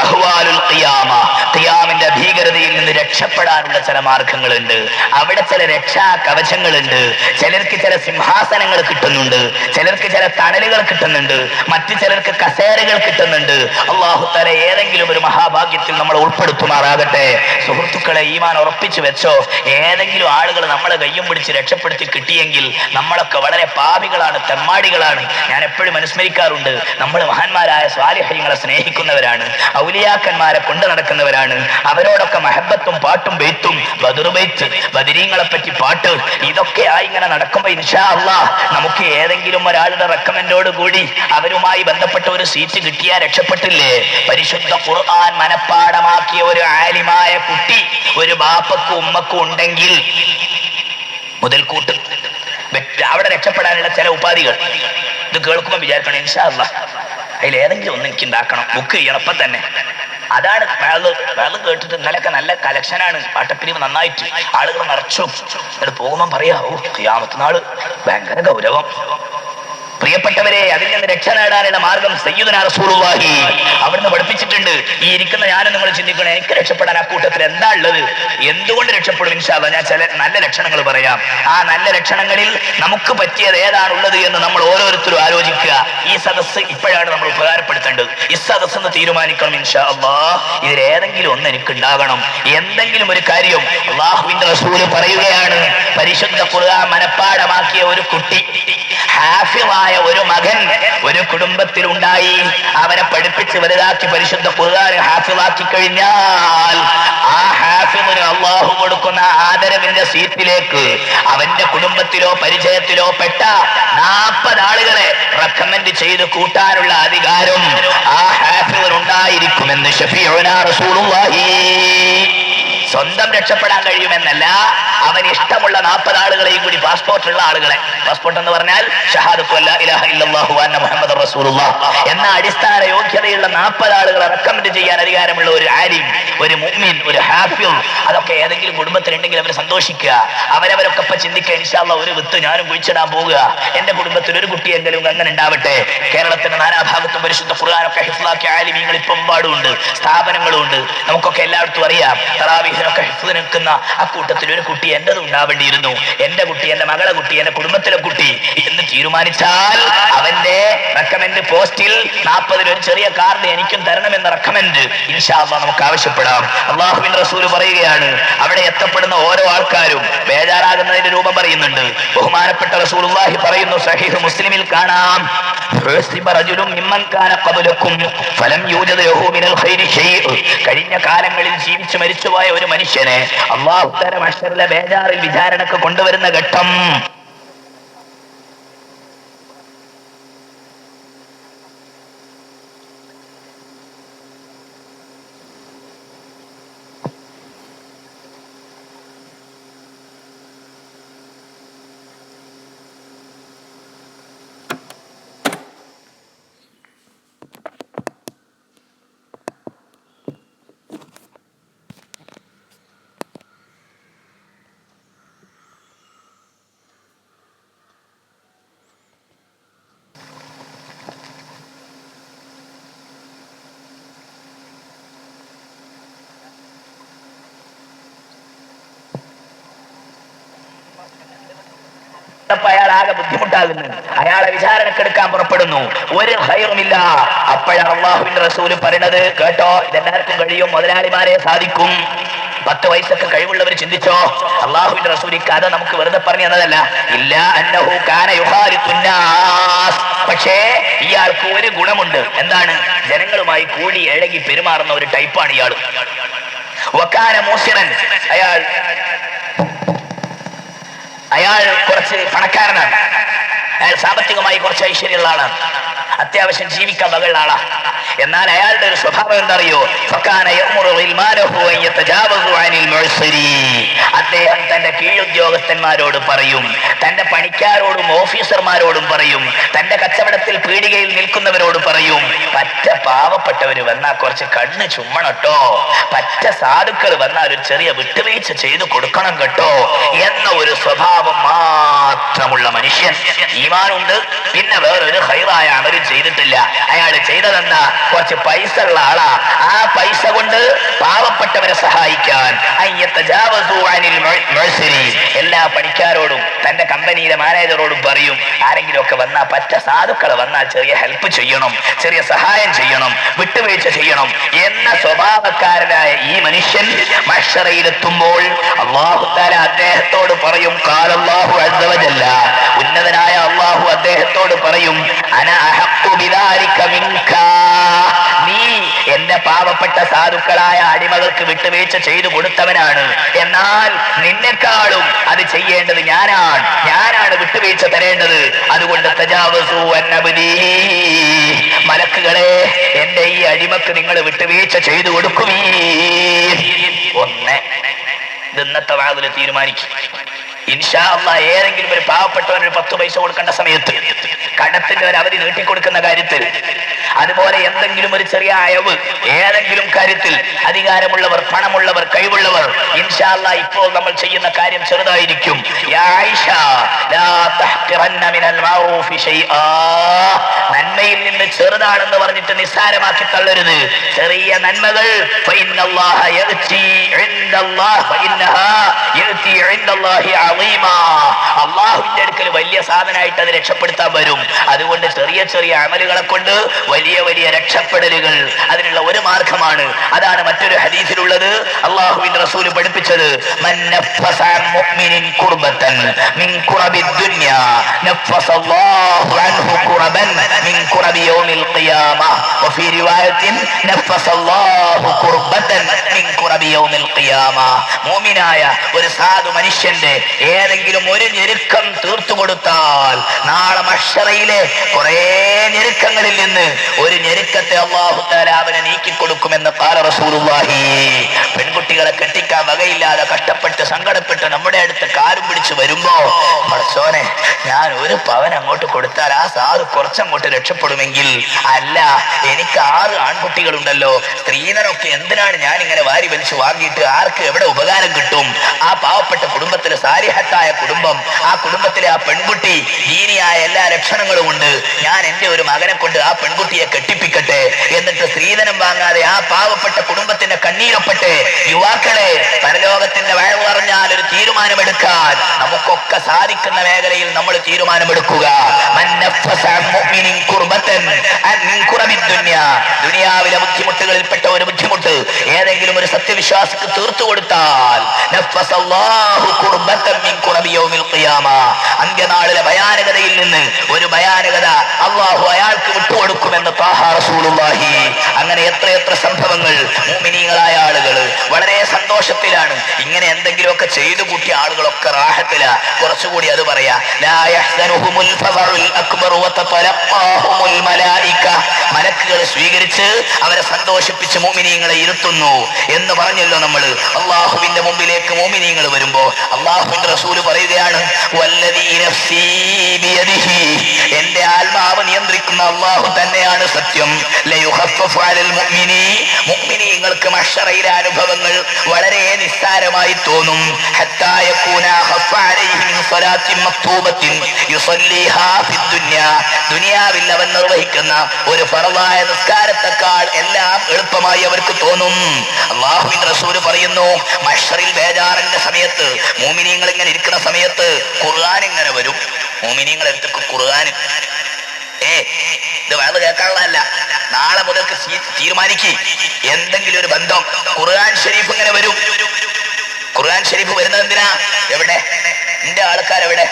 അഹ്വാലുൽ ഖിയാമ, ഖിയാമിന്റെ ഭീകരതയിൽ നിന്ന് രക്ഷപ്പെടാനുള്ള ചില മാർഗങ്ങളുണ്ട്. അവിടെ ചില രക്ഷാ കവചങ്ങളുണ്ട്. ചിലർക്ക് ചില സിംഹാസനങ്ങൾ കിട്ടുന്നുണ്ട്, ചിലർക്ക് ചില തണലുകൾ കിട്ടുന്നുണ്ട്, മറ്റു ചിലർക്ക് കസേരകൾ കിട്ടുന്നുണ്ട്. അല്ലാഹു തആല ഏതെങ്കിലും ഒരു മഹാഭാഗ്യത്തിൽ നമ്മൾ ഉൾപ്പെടുത്തുമാറാകട്ടെ. സുഹൃത്തുക്കളെ, ഈമാൻ ഉറപ്പിച്ചു വെച്ചോ. ഏതെങ്കിലും ആളുകൾ നമ്മളെ കയ്യും പിടിച്ച് രക്ഷപ്പെടുത്തി കിട്ടിയെങ്കിൽ നമ്മളൊക്കെ വളരെ പാപികളാണ്, തെമ്മാടികളാണ്. ഞാൻ എപ്പോഴും അനുസ്മരിക്കാറുണ്ട്, നമ്മൾ മഹാന്മാരായ സ്വാലിഹീങ്ങളെ സ്നേഹിക്കുന്നവരാണ്, ഔലിയാക്കന്മാരെ കൊണ്ടു നടക്കുന്നവരാണ്. അവരോടൊക്കെ മഹബത്തും പാട്ടും ബെയ്ത്തും, ബദർ ബെയ്ത്ത്, ബദരീങ്ങളെ പറ്റി പാട്ട്, ഇതൊക്കെ ആയി ഇങ്ങനെ നടക്കുമ്പോ ഇൻഷാ അല്ലാഹ് നമുക്ക് ഏതെങ്കിലും ഒരാളുടെ റെക്കമെൻഡോട് കൂടി അവരുമായി ബന്ധപ്പെട്ട ഒരു സീറ്റ് കിട്ടിയാൽ രക്ഷപ്പെട്ടില്ലേ? പരിശുദ്ധ ഖുർആൻ മനപ്പാടമാക്കിയ ഒരു ആലിമായ കുട്ടി ഒരു ബാപ്പക്കും ഉമ്മക്കും ഉണ്ടെങ്കിൽ മുതൽക്കൂട്ട്. അവിടെ രക്ഷപ്പെടാനുള്ള ചില ഉപാധികൾ ഇത് കേൾക്കുമ്പോൾ വിചാരിക്കണം, ഇൻഷാ അല്ലാഹ് അതിലേതെങ്കിലും ഒന്ന് എനിക്ക് ഉണ്ടാക്കണം, ബുക്ക് ചെയ്യണപ്പം തന്നെ. അതാണ് വേള് കേട്ടിട്ട് ഇന്നലൊക്കെ നല്ല കലക്ഷനാണ്, പാട്ടപ്പിരിവ് നന്നായിട്ട് ആളുകൾ നിറച്ചു. എന്നിട്ട് പോകുമ്പോൾ പറയാ, ഓ ഖിയാമത്ത് നാള് ഭയങ്കര ഗൗരവം. പ്രിയപ്പെട്ടവരെ, അതിൽ നിന്ന് രക്ഷ നേടാനുള്ള മാർഗം സയ്യിദുനാ റസൂലുള്ളാഹി അവിടുന്ന് പഠിപ്പിച്ചിട്ടുണ്ട്. ഈ ഇരിക്കുന്ന ഞാനും നിങ്ങൾ ചിന്തിക്കണം, എനിക്ക് രക്ഷപ്പെടാൻ ആ കൂട്ടത്തിൽ എന്താ ഉള്ളത്? എന്തുകൊണ്ട് രക്ഷപ്പെടും? ഇൻഷാ അല്ലാഹ് ഞാൻ ചില നല്ല ലക്ഷണങ്ങൾ പറയാം. ആ നല്ല ലക്ഷണങ്ങളിൽ നമുക്ക് പറ്റിയത് ഏതാണുള്ളത് എന്ന് നമ്മൾ ഓരോരുത്തരും ആലോചിക്കുക. ഈ സദസ്സ് ഇപ്പോഴാണ് നമ്മൾ ഉപകാരപ്പെടുത്തേണ്ടത്. ഈ സദസ്സ് എന്ന് തീരുമാനിക്കണം, ഇൻഷാ അല്ലാഹ് ഇതിലേതെങ്കിലും ഒന്ന് എനിക്ക് ഉണ്ടാകണം. എന്തെങ്കിലും ഒരു കാര്യം അല്ലാഹുവിന്റെ റസൂല് പറയുകയാണ്, പരിശുദ്ധ ഖുർആൻ മനപ്പാടമാക്കിയ ഒരു കുട്ടി, ഹാഫിളായ ഒരു മകൻ ഒരു കുടുംബത്തിൽ ഉണ്ടായി. അവനെ പഠിപ്പിച്ച് വലുതാക്കി പരിശുദ്ധ ഖുർആൻ ഹാഫിളാക്കി കഴിഞ്ഞാൽ ആ ഹാഫിളിന് അല്ലാഹു കൊടുക്കുന്ന ആദരവിന്റെ സീറ്റിലേക്ക് അവന്റെ കുടുംബത്തിലോ പരിചയത്തിലോ പെട്ട 40 ആളുകളെ റെക്കമെൻഡ് ചെയ്ത് കൂട്ടാനുള്ള അധികാരം ആ ഹാഫിളിന് ഉണ്ടായിരിക്കുമെന്ന് ശഫീഉനാ റസൂലുള്ളാഹി. സ്വന്തം രക്ഷപ്പെടാൻ കഴിയുമെന്നല്ല, അവൻ ഇഷ്ടമുള്ള 40 ആളുകളെയും കൂടി, പാസ്പോർട്ട് ഉള്ള ആളുകളെ, പാസ്പോർട്ട് എന്ന് പറഞ്ഞാൽ ഷഹാദത്തു അല്ലാ ഇലാഹ ഇല്ലല്ലാഹു അന്ന മുഹമ്മദുർ റസൂലുള്ളാഹ് എന്ന അടിസ്ഥാന യോഗ്യതയുള്ള 40 ആളുകളെ റെക്കമെൻഡ് ചെയ്യാൻ അധികാരമുള്ള ഒരു ആലിം, ഒരു മുഅ്മിൻ, ഒരു ഹാഫിൾ, അതൊക്കെ ഏതെങ്കിലും കുടുംബത്തിലുണ്ടെങ്കിൽ അവർ സന്തോഷിക്കുക. അവരവരൊക്കെ ഇപ്പൊ ചിന്തിക്കുക, ഇൻഷാ അല്ലാഹ് ഒരു വിത്ത് ഞാനും കുഴിച്ചിടാൻ പോവുക, എന്റെ കുടുംബത്തിൽ ഒരു കുട്ടിയെങ്കിലും അങ്ങനെ ഉണ്ടാവട്ടെ. കേരളത്തിന്റെ നാനാഭാഗത്തും പരിശുദ്ധ ഖുർആനൊക്കെ ഹിഫ്ളാക്കിയ ആലിമീങ്ങൾ ഇപ്പം പാടുണ്ട്, സ്ഥാപനങ്ങളും ഉണ്ട്. നമുക്കൊക്കെ എല്ലായിടത്തും അറിയാം. തറാവീഹിനൊക്കെ ഹിഫ്ള് നിൽക്കുന്ന അക്കൂട്ടത്തിൽ ഒരു കുട്ടി എന്റേത് ഉണ്ടാവേണ്ടിയിരുന്നു, എന്റെ കുട്ടി, എന്റെ മകളെ കുട്ടി, എന്റെ കുടുംബത്തിലെ കുട്ടി എന്ന് തീരുമാനിച്ചാൽ അവന്റെ റെക്കമെൻഡ് പോസ്റ്റിൽ 40 ഒരു ചെറിയ കാർഡ് എനിക്കും തരണമെന്ന റെക്കമെൻഡ് ഇൻഷാ അല്ലാഹ് നമുക്ക് ആവശ്യപ്പെടാം. അല്ലാഹുവിന്റെ റസൂല് പറയുകയാണ്, അവിടെ എത്തപ്പെടുന്ന ഓരോ ആൾക്കാരും ബേജാറാകുന്നതിന്റെ രൂപം പറയുന്നുണ്ട്. ബഹുമാനപ്പെട്ട റസൂലുള്ളാഹി പറയുന്നു, സഹീഹ് മുസ്ലിമിൽ കാണാം, കഴിഞ്ഞ കാലങ്ങളിൽ ജീവിച്ചു മരിച്ചുപോയ ഒരു മനുഷ്യനെ അല്ലാഹു തആല മഹ്ശറിലെ ബേജാറിൽ വിചാരണക്ക് കൊണ്ടുവരുന്ന ഘട്ടം അപ്പൊ അയാൾ ആകെ ബുദ്ധിമുട്ടാകുന്നു. അയാളെ വിചാരണക്കെടുക്കാൻ പുറപ്പെടുന്നു. ഒരു ഹൈറുമില്ല. അപ്പോഴാണ് അള്ളാഹുവിന്റെ റസൂല് പറയണത്, കേട്ടോ, ഇതെല്ലാവർക്കും കഴിയും, മുതലാളിമാരെ സാധിക്കും. 10 വയസ്സൊക്കെ കഴിവുള്ളവർ ചിന്തിച്ചോ. അള്ളാഹുവിന്റെ റസൂൽ ഈ കഥ നമുക്ക് വെറുതെ പറഞ്ഞു തന്നതല്ല. ഇല്ല അന്നഹു കാന യുഹാരിത്തുന്നാസ്. പക്ഷേ ഇയാൾക്ക് ഒരു ഗുണമുണ്ട്. എന്താണ്? ജനങ്ങളുമായി കൂടി ഇഴകി പെരുമാറുന്ന ഒരു ടൈപ്പാണ് ഇയാൾ. വകാന മൂസിറൻ. അയാൾ കുറച്ച് പണക്കാരനാണ്. അയാൾ സാമ്പത്തികമായി കുറച്ച് ഐശ്വര്യമുള്ള ആളാണ്. അത്യാവശ്യം ജീവിക്കാൻ വകയുള്ള ആളാ. എന്നാൽ അയാളുടെ ഒരു സ്വഭാവം എന്തറിയോ? അദ്ദേഹം തന്റെ കീഴുദ്യോഗസ്ഥന്മാരോട് പറയും, തന്റെ പണിക്കാരോടും ഓഫീസർമാരോടും പറയും, തന്റെ കച്ചവടത്തിൽ പീടികയിൽ നിൽക്കുന്നവരോട് പറയും, പറ്റ പാവപ്പെട്ടവര് വന്നാൽ കുറച്ച് കണ്ണ് ചുമ്മണട്ടോ, പറ്റ സാധുക്കൾ വന്നാൽ ഒരു ചെറിയ വിട്ടുവീഴ്ച ചെയ്തു കൊടുക്കണം കേട്ടോ എന്ന ഒരു സ്വഭാവം മാത്രമുള്ള മനുഷ്യൻ. ഈമാനുണ്ട്, പിന്നെ വേറൊരു ഖൈറായ അമലും ചെയ്തിട്ടില്ല. അയാൾ ചെയ്തതെന്താ? കുറച്ച് പൈസ ഉള്ള ആളാ. ആ പൈസ കൊണ്ട് പാവപ്പെട്ടവരെ സഹായിക്കാൻ എല്ലാ പണിക്കാരോടും തന്റെ കമ്പനിയിലെ മാനേജറോടും പറയും, ആരെങ്കിലും ഒക്കെ വന്നാൽ, പറ്റ സാധുക്കളെ വന്നാൽ ചെറിയ ഹെൽപ്പ് ചെയ്യണം, ചെറിയ സഹായം ചെയ്യണം, വിട്ടുവീഴ്ച ചെയ്യണം എന്ന സ്വഭാവക്കാരനായ ഈ മനുഷ്യൻ മഹ്ശറയിലെത്തുമ്പോൾ അല്ലാഹു തആല അദ്ദേഹത്തോട് പറയും, ഖാലല്ലാഹു അസ്സ വജല്ല, ഉന്നതനായ അല്ലാഹു അദ്ദേഹത്തോട് പറയും, അന അഹഖു ബിദാലിക മിൻക, നീ എന്റെ പാവപ്പെട്ട സാധുക്കളായ അടിമകൾക്ക് വിട്ടുവീഴ്ച ചെയ്തു കൊടുത്തവനാണ്. എന്നാൽ നിന്നെക്കാളും അത് ചെയ്യേണ്ടത് ഞാനാണ് വിട്ടുവീഴ്ച തരേണ്ടത്. അതുകൊണ്ട് തജാവസു അന്നബദീ, മലക്കുകളെ, എന്റെ ഈ അടിമക്ക് നിങ്ങൾ വിട്ടുവീഴ്ച ചെയ്തു കൊടുക്കുമീ. ഒന്ന്, ഇത് ഇന്നത്തെ വാതിൽ തീരുമാനിക്കും. ഇൻഷാ അല്ലാഹ് ഏതെങ്കിലും ഒരു പാവപ്പെട്ടവന് 10 പൈസ കൊടുക്കേണ്ട സമയത്ത്, കടത്തിന്റെ ഒരു അവധി നീട്ടിക്കൊടുക്കുന്ന കാര്യത്തിൽ, അതുപോലെ എന്തെങ്കിലും ഒരു ചെറിയ അയവ് ഏതെങ്കിലും കാര്യത്തിൽ അധികാരമുള്ളവർ, പണമുള്ളവർ, കഴിവുള്ളവർ, ഇൻഷാ അല്ലാഹ് ഇപ്പോൾ നമ്മൾ ചെയ്യുന്ന കാര്യം ചെറുതായിരിക്കും. യാ ആയിഷ, ലാ തഹ്ഖിറന്ന മിനൽ മഅറൂഫി ശൈആ, നന്മയിൽ നിന്ന് ചെറുതാണെന്ന് പറഞ്ഞിട്ട് നിസ്സാരമാക്കി തള്ളരുത്. ചെറിയ നന്മകൾ ഫഇന്നല്ലാഹ യഅതി ഇൻദല്ലാഹ് ഫഇന്നഹാ യഅതി ഇൻദല്ലാഹി അളീമാ, അല്ലാഹുവിന്റെ അടുക്കൽ വലിയ സാധനമായിട്ട് അത് രക്ഷപ്പെടുത്താൻ വരും. അതുകൊണ്ട് ചെറിയ ചെറിയ അമലുകളെ കൊണ്ട് വലിയ വലിയ രക്ഷപ്പെടലുകൾ, അതിനുള്ള ഒരു മാർഗമാണ്. അതാണ് മറ്റൊരു ഹദീസിലുള്ളത്. അല്ലാഹുവിന്റെ റസൂൽ പഠിപ്പിച്ചത്, മൻ നഫസ മുഅ്മിനിൻ ഖുർബതൻ മിൻ ഖുറബിദ് ദുനിയ നഫസല്ലാഹു അൻഹു ഖുറബൻ മിൻ ഖുറബി യൗമിൽ ഖിയാമ വഫീ റിവായത്തിൻ നഫസല്ലാഹു ഖുർബതൻ മിൻ ഖുറബി യൗമിൽ ഖിയാമ. മുഅ്മിനായ ഒരു സാധു മനുഷ്യന്റെ ഏതെങ്കിലും ഒരു ഞെരുക്കം തീർത്തു കൊടുത്താൽ നാളെ മഹ്ശറയിലെ കുറെ ഞെരുക്കങ്ങളിൽ നിന്ന് ഒരു ഞെരുക്കത്തെ അല്ലാഹു തആല അവനെ നീക്കിക്കൊടുക്കുമെന്ന് ഖാല റസൂലുള്ളാഹി. പെൺകുട്ടികളെ കെട്ടിക്കാൻ വകയില്ലാതെ കഷ്ടപ്പെട്ട് സങ്കടപ്പെട്ട് നമ്മുടെ അടുത്ത് കാലും പിടിച്ച് വരുമ്പോ, പടച്ചോനെ, ഞാൻ ഒരു പവൻ അങ്ങോട്ട് കൊടുത്താൽ ആ സാധു കുറച്ചങ്ങോട്ട് രക്ഷപ്പെടുമെങ്കിൽ. അല്ല, എനിക്ക് 6 ആൺകുട്ടികളുണ്ടല്ലോ, സ്ത്രീധനൊക്കെ എന്തിനാണ് ഞാൻ ഇങ്ങനെ വാരി വലിച്ചു വാങ്ങിയിട്ട് ആർക്ക് എവിടെ ഉപകാരം കിട്ടും? ആ പാവപ്പെട്ട കുടുംബത്തിലെ സാലിഹത്തായ കുടുംബം, ആ കുടുംബത്തിലെ ആ പെൺകുട്ടി ദീനിയായ എല്ലാ ലക്ഷണങ്ങളും ഉണ്ട്. ഞാൻ എന്റെ ഒരു മകനെ കൊണ്ട് ആ പെൺകുട്ടിയെ കെട്ടിപ്പിക്കട്ടെ, എന്നിട്ട് സ്ത്രീധനം വാങ്ങാതെ ആ പാവപ്പെട്ട കുടുംബത്തിന്റെ കണ്ണീരൊപ്പട്ടെ. യുവാക്കളെ, പരലോകത്തിന്റെ വഴവ് പറഞ്ഞാൽ ഒരു തീരുമാനമെടുക്കാൻ നമുക്കൊക്കെ സാധിക്കുന്ന മേഖലയിൽ നമ്മൾ തീരുമാനമെടുക്കുക. ദുനിയാവിലെ ബുദ്ധിമുട്ടുകളിൽപ്പെട്ട ഒരു ബുദ്ധിമുട്ട് ഏതെങ്കിലും ഒരു സത്യവിശ്വാസിക്ക് തീർത്തു കൊടുത്താൽ അന്ത്യനാളിലെ ഭയാനകതയിൽ നിന്ന് ഒരു ഭയാനകത അല്ലാഹു അയാൾക്ക് വിട്ടുകൊടുക്കുമെന്ന് ത്വാഹ റസൂലുള്ളാഹി. അങ്ങനെ എത്രയെത്ര സംഭവങ്ങൾ. മുഅ്മിനീങ്ങളായ ആളുകൾ വളരെ സന്തോഷത്തിലാണ്. ഇങ്ങനെ എന്തെങ്കിലുമൊക്കെ ചെയ്തു കൂട്ടിയ ആളുകളൊക്കെ റാഹത്തിലാ. കുറച്ചുകൂടി അത് പറയാ, ലാ യഹ്സനുഹുമുൽ ഫസഉൽ അക്ബർ വതതലഖാഹുമുൽ മലായിക, മലക്കുകൾ സ്വീകരിച്ച് അവരെ സന്തോഷിപ്പിച്ച് മുഅ്മിനീങ്ങളെ ഇരുത്തുന്നു എന്ന് പറഞ്ഞല്ലോ നമ്മൾ. അല്ലാഹുവിന്റെ മുമ്പിലേക്ക് മുഅ്മിനീങ്ങൾ വരുമ്പോ അല്ലാഹുവിന്റെ റസൂൽ പറയുകയാണ്, വല്ലദീ നഫ്സീ ബിയദിഹി, എന്റെ ആത്മാവ് നാവ് നിയന്ത്രിക്കുന്ന അല്ലാഹു തന്നെയാണ് സത്യം. ലയുഖഫഫു അലൽ മുഅ്മിനീങ്ങൾക്ക് മഹ്ശറയിലെ അനുഭവങ്ങൾ വളരെ നിസ്സാരമായി തോന്നും. ഹത്താ യകൂന ഖഫ അലൈഹി മിൻ സ്വലാത്തിൻ മക്തൂബത്തിൻ യുസല്ലീഹാ ഫിദ്ദുനിയ, ദുനിയാവിൽ അവൻ നിർവഹിക്കുന്ന ഒരു ഫർളായ നിസ്കാരത്തെക്കാൾ എല്ലാം എളുപ്പമായി അവർക്ക് തോന്നും. അല്ലാഹുവിന്റെ റസൂൽ പറയുന്നു, മഹ്ശറിൽ ബേജാറിന്റെ സമയത്ത് മുഅ്മിനീങ്ങൾ ഇങ്ങനെ ഇരിക്കുന്ന സമയത്ത് ഖുർആൻ ഇങ്ങനെ വരും. മുഅ്മിനീങ്ങൾ എടുത്ത് ഖുർആൻ ഇത് വേറെ കേൾക്കാനുള്ളതല്ല, നാളെ മുതൽക്ക് തീരുമാനിക്ക് എന്തെങ്കിലും ഒരു ബന്ധം. ഖുർആൻ ഷരീഫ് ഇങ്ങനെ വരും. ഖുർആൻ ഷരീഫ് വരുന്നത് എന്തിനാ? എവിടെ എന്റെ ആൾക്കാരെവിടെ?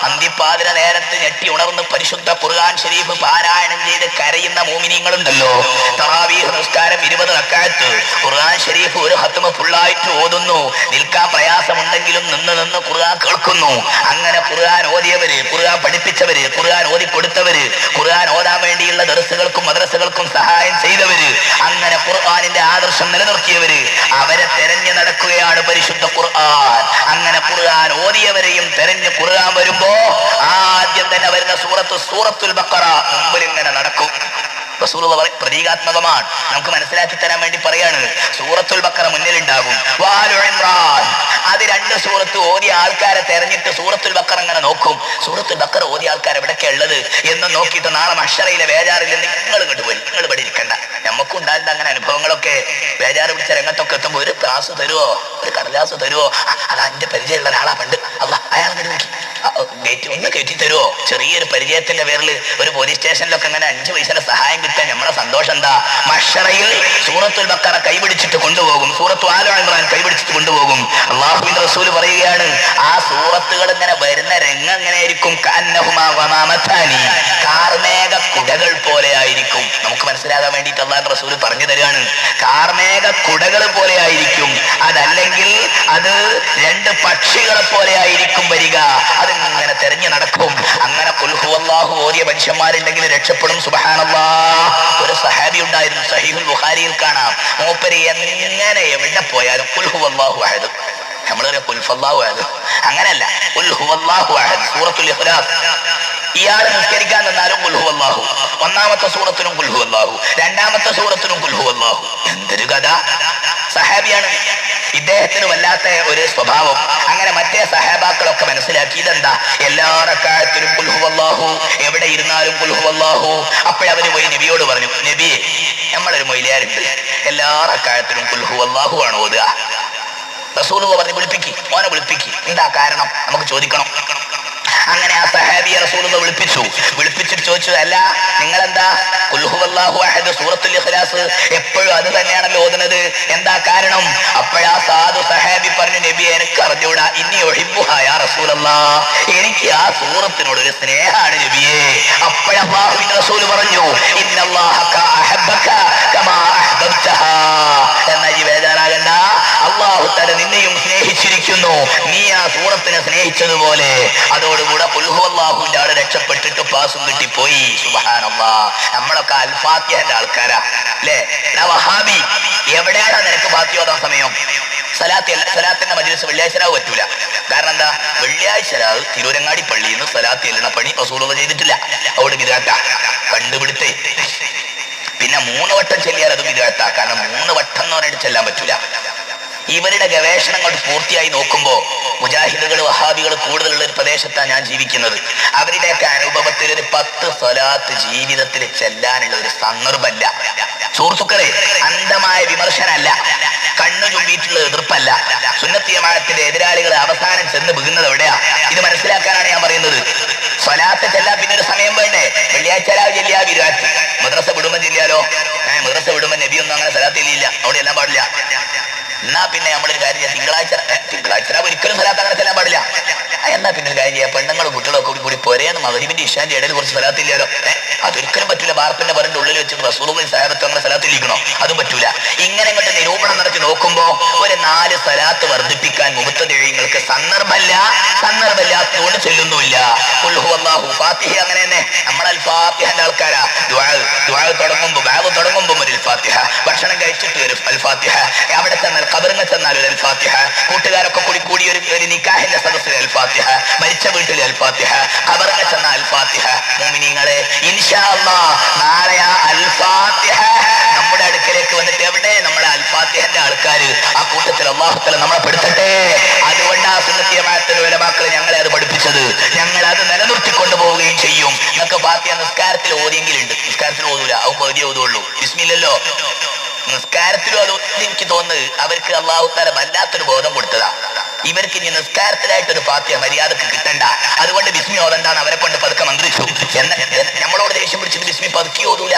അന്തിപ്പാതിര നേരത്ത് ഞെട്ടി ഉണർന്ന് പരിശുദ്ധ ഖുർആൻ ഷരീഫ് പാരായണം ചെയ്ത് കരയുന്ന മുഅ്മിനീങ്ങളുണ്ടല്ലോ. തറാവീഹ് നിസ്കാരം 20 റക്അത്ത് ഖുർആൻ ഷരീഫ് ഒരു ഖത്മ ഫുള്ളായിട്ട് ഓതുന്നു. നിൽക്കാൻ പ്രയാസമുണ്ടെങ്കിലും നിന്ന് ഖുർആൻ കേൾക്കുന്നു. അങ്ങനെ ഖുർആൻ ഓതിയവര്, ഖുർആൻ പഠിപ്പിച്ചവര്, ഖുർആൻ ഓതി കൊടുത്തവര്, ഖുർആൻ ഓതാൻ വേണ്ടിയുള്ള ദർസുകൾക്കും മദ്രസകൾക്കും സഹായം ചെയ്തവര്, അങ്ങനെ ഖുർആനിന്റെ ആദർശം നിലനിർത്തിയവര്, അവരെ തെരഞ്ഞു നടക്കുകയാണ് പരിശുദ്ധ ഖുർആൻ. അങ്ങനെ ഖുർആൻ ഓതിയവരെയും തെരഞ്ഞ് ഖുർആൻ വരുമ്പോ ആദ്യം തന്നെ വരുന്ന സൂറത്തുൽ ബഖറ മുമ്പിൽ ഇങ്ങനെ നടക്കും. റസൂലുള്ളാഹി പ്രതീകാത്മകമാണ്, നമുക്ക് മനസ്സിലാക്കി തരാൻ വേണ്ടി പറയാണ്. സൂറത്തുൽ ബഖറ മുന്നിലുണ്ടാകും, വാലു ഇംറാൻ. അത് 2 സൂറത്ത് ഓതിയ ആൾക്കാരെ തെരഞ്ഞിട്ട് സൂറത്തുൽ ബഖറ ഇങ്ങനെ നോക്കും. സൂറത്തുൽ ബഖറ ഓതിയ ആൾക്കാർ എവിടൊക്കെ ഉള്ളത് എന്ന് നോക്കിയിട്ട് നാളെ മഹ്ശറയിലെ ബേജാറിൽ നിങ്ങൾ ഇങ്ങോട്ട് പോയി, നിങ്ങൾ ഇവിടെ ഇരിക്കണ്ട. നമുക്കും ഉണ്ടായിരുന്ന അങ്ങനെ അനുഭവങ്ങളൊക്കെ. ബേജാറ് പിടിച്ച രംഗത്തൊക്കെ എത്തുമ്പോൾ ഒരു ക്ലാസ് തരുവോ, ഒരു കടലാസ് തരുവോ, അത് എന്റെ പരിചയമുള്ള ഒരാളാ പണ്ട്, അല്ല അയാൾ നോക്കി ഗേറ്റ് ഒന്ന് കയറ്റി തരുവോ. ചെറിയൊരു പരിചയത്തിന്റെ പേരിൽ ഒരു പോലീസ് സ്റ്റേഷനിലൊക്കെ അങ്ങനെ 5 പൈസയുടെ സഹായം കിട്ടാൻ നമ്മുടെ സന്തോഷം എന്താ? മഹ്ശറയിൽ സൂറത്തുൽ ബഖറ കൈപിടിച്ചിട്ട് കൊണ്ടുപോകും, സൂറത്തു ആല ഇംറാൻ കൈപിടിച്ചിട്ട് കൊണ്ടുപോകും. അല്ലാഹുവിന്റെ റസൂൽ പറയുകയാണ്, ആ സൂറത്തുകൾ ഇങ്ങനെ വരുന്ന രംഗം എങ്ങനെയായിരിക്കും? കഅന്നഹുമാ ഗമാമതാനി, കാർമേഘ കുടകൾ പോലെ ആയിരിക്കും. നമുക്ക് മനസ്സിലാകാൻ വേണ്ടിയിട്ട് അല്ലാഹുവിന്റെ റസൂൽ പറഞ്ഞു തരികയാണ്, കാർമേഘ കുടകൾ പോലെ ആയിരിക്കും. അതല്ലെങ്കിൽ അത് 2 പക്ഷികളെ പോലെ ആയിരിക്കും വരിക. അതിങ്ങനെ തെരഞ്ഞു നടക്കും. അങ്ങനെ ഖുൽ ഹുവല്ലാഹു ഓതിയ മനുഷ്യന്മാരുണ്ടെങ്കിൽ രക്ഷപ്പെടും. സുബ്ഹാനല്ലാഹ്. ഒരു സഹാബി ഉണ്ടായിരുന്നു, സഹീഹുൽ ബുഖാരിയിൽ കാണാം. മൂപ്പര് എങ്ങനെ എവിടെ പോയാലും ഖുൽ ഹുവല്ലാഹു അഹദ്, നമ്മളൊരു ഖുൽ ഹുവല്ലാഹു അഹദ് അങ്ങനെയല്ല, ഖുൽ ഹുവല്ലാഹു അഹദ് സൂറത്തുൽ ഇഖ്ലാസ്. ഇയാൾ നിസ്കരിക്കാൻ നിന്നാലും ഖുൽ ഹുവല്ലാഹു, 1ാമത്തെ സൂറത്തിലും ഖുൽ ഹുവല്ലാഹു, 2ാമത്തെ സൂറത്തിലും ഖുൽ ഹുവല്ലാഹു. എന്തൊരു കഥ! സഹാബിയാണ്, ഇദ്ദേഹത്തിന് വല്ലാത്ത ഒരു സ്വഭാവം. അങ്ങനെ മറ്റേ സഹാബാക്കളൊക്കെ മനസ്സിലാക്കി, ഇതെന്താ എല്ലാ റക്അത്തിലും ഖുൽ ഹുവല്ലാഹു, എവിടെ ഇരുന്നാലും ഖുൽ ഹുവല്ലാഹു. അപ്പോഴവര് പോയി നബിയോട് പറഞ്ഞു, നബിയെ, നമ്മളൊരു മൊയ്ലിയാരുണ്ട്, എല്ലാ റക്അത്തിലും ഖുൽ ഹുവല്ലാഹു ആണ് ഓതുക. റസൂലുള്ളാഹി പറഞ്ഞു, വിളിപ്പിക്ക്, മോനെ വിളിപ്പിക്ക്. എന്താ കാരണം നമുക്ക് ചോദിക്കണം. അങ്ങനെ ആ സഹാബിയെ റസൂലുള്ളാഹി വിളിപ്പിച്ചിട്ട് ചോദിച്ചു, അല്ല നിങ്ങളെന്താ ഖുൽ ഹുവല്ലാഹു അഹദ് സൂറത്തുൽ ഇഖ്ലാസ് എപ്പോഴും അത് തന്നെയാണല്ലോ ഓതുന്നത്, എന്താ കാരണം? അപ്പോഴാ സാധു സഹാബി പറഞ്ഞു, നബി എനിക്ക് അറിഞ്ഞൂടാ, ഇന്നി ഉഹിബ്ബുഹാ യാ റസൂലല്ലാഹ്, എനിക്ക് ആ സൂറത്തിനോട് ഒരു സ്നേഹമാണ് നബിയെ. അപ്പോഴല്ലാഹുവിന്റെ റസൂൽ പറഞ്ഞു, ഇന്നല്ലാഹ അഹബ്ബക കമാ അഹ്ബബ്തഹാ, എന്നാ ഈ ബേജാറാകണ്ട, അല്ലാഹു തആല നിന്നെയും സ്നേഹിച്ചിരിക്കുന്നു, നീ ആ സൂറത്തിനെ സ്നേഹിച്ചതുപോലെ. അതോടുകൂടെ ഖുൽ ഹുവല്ലാഹുവിന്റെ ആള് രക്ഷപ്പെട്ടിട്ട് പാസും കിട്ടിപ്പോയി. സുബ്ഹാനല്ലാഹ്. നമ്മളൊക്കെ അൽ ഫാത്തിഹന്റെ ആൾക്കാരാ അല്ലേ? വഹാബി, എവിടെയാണ് നിനക്ക് ഫാത്തിഹ ഓതാൻ സമയം? സലാത്തിന്റെ മജ്‌ലിസ് വെള്ളിയാഴ്ച രാവ് പറ്റൂല. കാരണം എന്താ? വെള്ളിയാഴ്ച രാവ് തിരൂരങ്ങാടി പള്ളിയിൽ നിന്ന് സലാത്ത് എല്ലണ പണി റസൂലുള്ളാഹി ചെയ്തിട്ടില്ല. അവിടെ ബിദ്അത്താ, കണ്ടുപിടുത്തേ. പിന്നെ 3 വട്ടം ചെല്ലിയാൽ അത് ബിദ്അത്താ. കാരണം 3 വട്ടം എന്ന് പറഞ്ഞിട്ട് ചെല്ലാൻ പറ്റൂല. ഇവരുടെ ഗവേഷണങ്ങൾ പൂർത്തിയായി നോക്കുമ്പോൾ മുജാഹിദുകൾ വഹാബികൾ കൂടുതലുള്ള ഒരു പ്രദേശത്താണ് ഞാൻ ജീവിക്കുന്നത്. അവരുടെയൊക്കെ അനുഭവത്തിൽ ഒരു 10 സ്വലാത്ത് ജീവിതത്തിൽ ചെല്ലാനുള്ള ഒരു സന്ദർഭമല്ല. സുഹൃത്തുക്കളെ, അന്ധമായ വിമർശനമല്ല, കണ്ണു ചുമ്പിയിട്ടുള്ള എതിർപ്പല്ല. സുന്നത്ത് ജമാഅത്തിന്റെ എതിരാളികൾ അവസാനം ചെന്ന് വീഴുന്നത് എവിടെയാ? ഇത് മനസ്സിലാക്കാനാണ് ഞാൻ പറയുന്നത്. സ്വലാത്ത് ചെല്ലാൻ പിന്നെ ഒരു സമയം വേണ്ടേ? വെള്ളിയാഴ്ച രാവ് ചെല്ലിയാ വിരാറ്റ്, മദ്രസ വിടുമ്പം ചെല്ലിയാലോ? മദ്രസ വിടുമ്പം നബിയൊന്നും അങ്ങനെ സ്വലാത്ത് ചെല്ലിയില്ല, അവിടെ എല്ലാം പാടില്ല. എന്നാ പിന്നെ നമ്മളൊരു കാര്യം ചെയ്യാം, തിങ്കളാഴ്ച ഒരിക്കലും സ്വലാത്ത് അങ്ങനെ ചെല്ലാൻ പാടില്ല. എന്നാ പിന്നെ ഒരു കാര്യം ചെയ്യാം, പെണ്ണുങ്ങളും കുട്ടികളൊക്കെ കൂടി പോരേന്ന് മഗ്‌രിബിന്റെ ഇശാന്റെ ഇടയിൽ കുറച്ച് സ്വലാത്ത് ഇല്ലാലോ? അതൊരിക്കലും പറ്റൂല. ബാർപ്പിന്റെ പറന്റെ ഉള്ളിൽ വെച്ച് റസൂലുള്ളാഹി സ്വഹാബത്ത് അങ്ങനെ സ്വലാത്ത് ഇരിക്കണോ? അതും പറ്റൂല. ഇങ്ങനെ ഇങ്ങോട്ട് നിരൂപണം നടത്തി നോക്കുമ്പോ ഒരു 4 സ്വലാത്ത് വർദ്ധിപ്പിക്കാൻ മുബത്തദിഈങ്ങൾക്ക് സന്ദർഭമില്ലാത്തതുകൊണ്ട് ചെല്ലുന്നുമില്ല. ഖുൽ ഹുവല്ലാഹു, ഫാത്തിഹ അങ്ങനെ തന്നെ. നമ്മൾ അൽ ഫാത്തിഹന്റെ ആൾക്കാരാ. ദുആ തുടങ്ങുമ്പോൾ ഒരു ഫാത്തിഹ, ഭക്ഷണം കഴിച്ചിട്ട് ഒരു അൽ ഫാത്തിഹ, അവിടെ ചെന്നാൽ ഖബറിൽ ചെന്നാൽ ഒരു അൽ ഫാത്തിഹ, കൂട്ടുകാരൊക്കെ കൂടി ഒരു നിക്കാഹിന്റെ സദസ്സിൽ അൽ ഫാത്തിഹ, വീട്ടിൽ അൽഫാത്തിഹ, ഖബറിനെ ചെന്ന അൽഫാത്തിഹ. മുഅ്മിനീങ്ങളെ ഇൻഷാ അല്ലാഹ് നാളെ ആ അൽഫാത്തിഹ നമ്മുടെ അടുക്കലേക്ക് വന്നിട്ട് എവിടെ നമ്മളെ അൽഫാത്തിഹന്റെ ആൾക്കാര് ആ കൂട്ടത്തിൽ അല്ലാഹു തആല നമ്മളെ പെടുത്തട്ടെ. അതുകൊണ്ട് ആ സുന്നത്തി ജമാഅത്തിന്റെ ഉലമാക്കൾ ഞങ്ങളെ അത് പഠിപ്പിച്ചത്, ഞങ്ങൾ അത് നിലനിർത്തിക്കൊണ്ടു പോവുകയും ചെയ്യും. നിങ്ങൾക്ക് ഫാത്തിഹ നിസ്കാരത്തിൽ ഓതിയെങ്കിലുണ്ട്, നിസ്കാരത്തിൽ ഓതൂല, അവൻ പകുതി ഓതുള്ളൂ, ബിസ്മില്ലല്ലോ. നിസ്കാരത്തിലും അത് എനിക്ക് തോന്നുന്നത് അവർക്ക് അല്ലാഹു തആല വല്ലാത്തൊരു ബോധം കൊടുത്തതാ. ഇവർക്ക് ഇനി നിസ്കാരത്തിലായിട്ടൊരു ഫാത്തിഹ മര്യാദക്ക് കിട്ടണ്ട, അതുകൊണ്ട് ബിസ്മി ഓതണ്ടാന്ന് അവരെ കൊണ്ട് പതുക്കെ മന്ത്രിച്ചു. നമ്മളോട് ദേഷ്യം പിടിച്ചിട്ട് ബിസ്മി പതുക്കി ഓതൂല,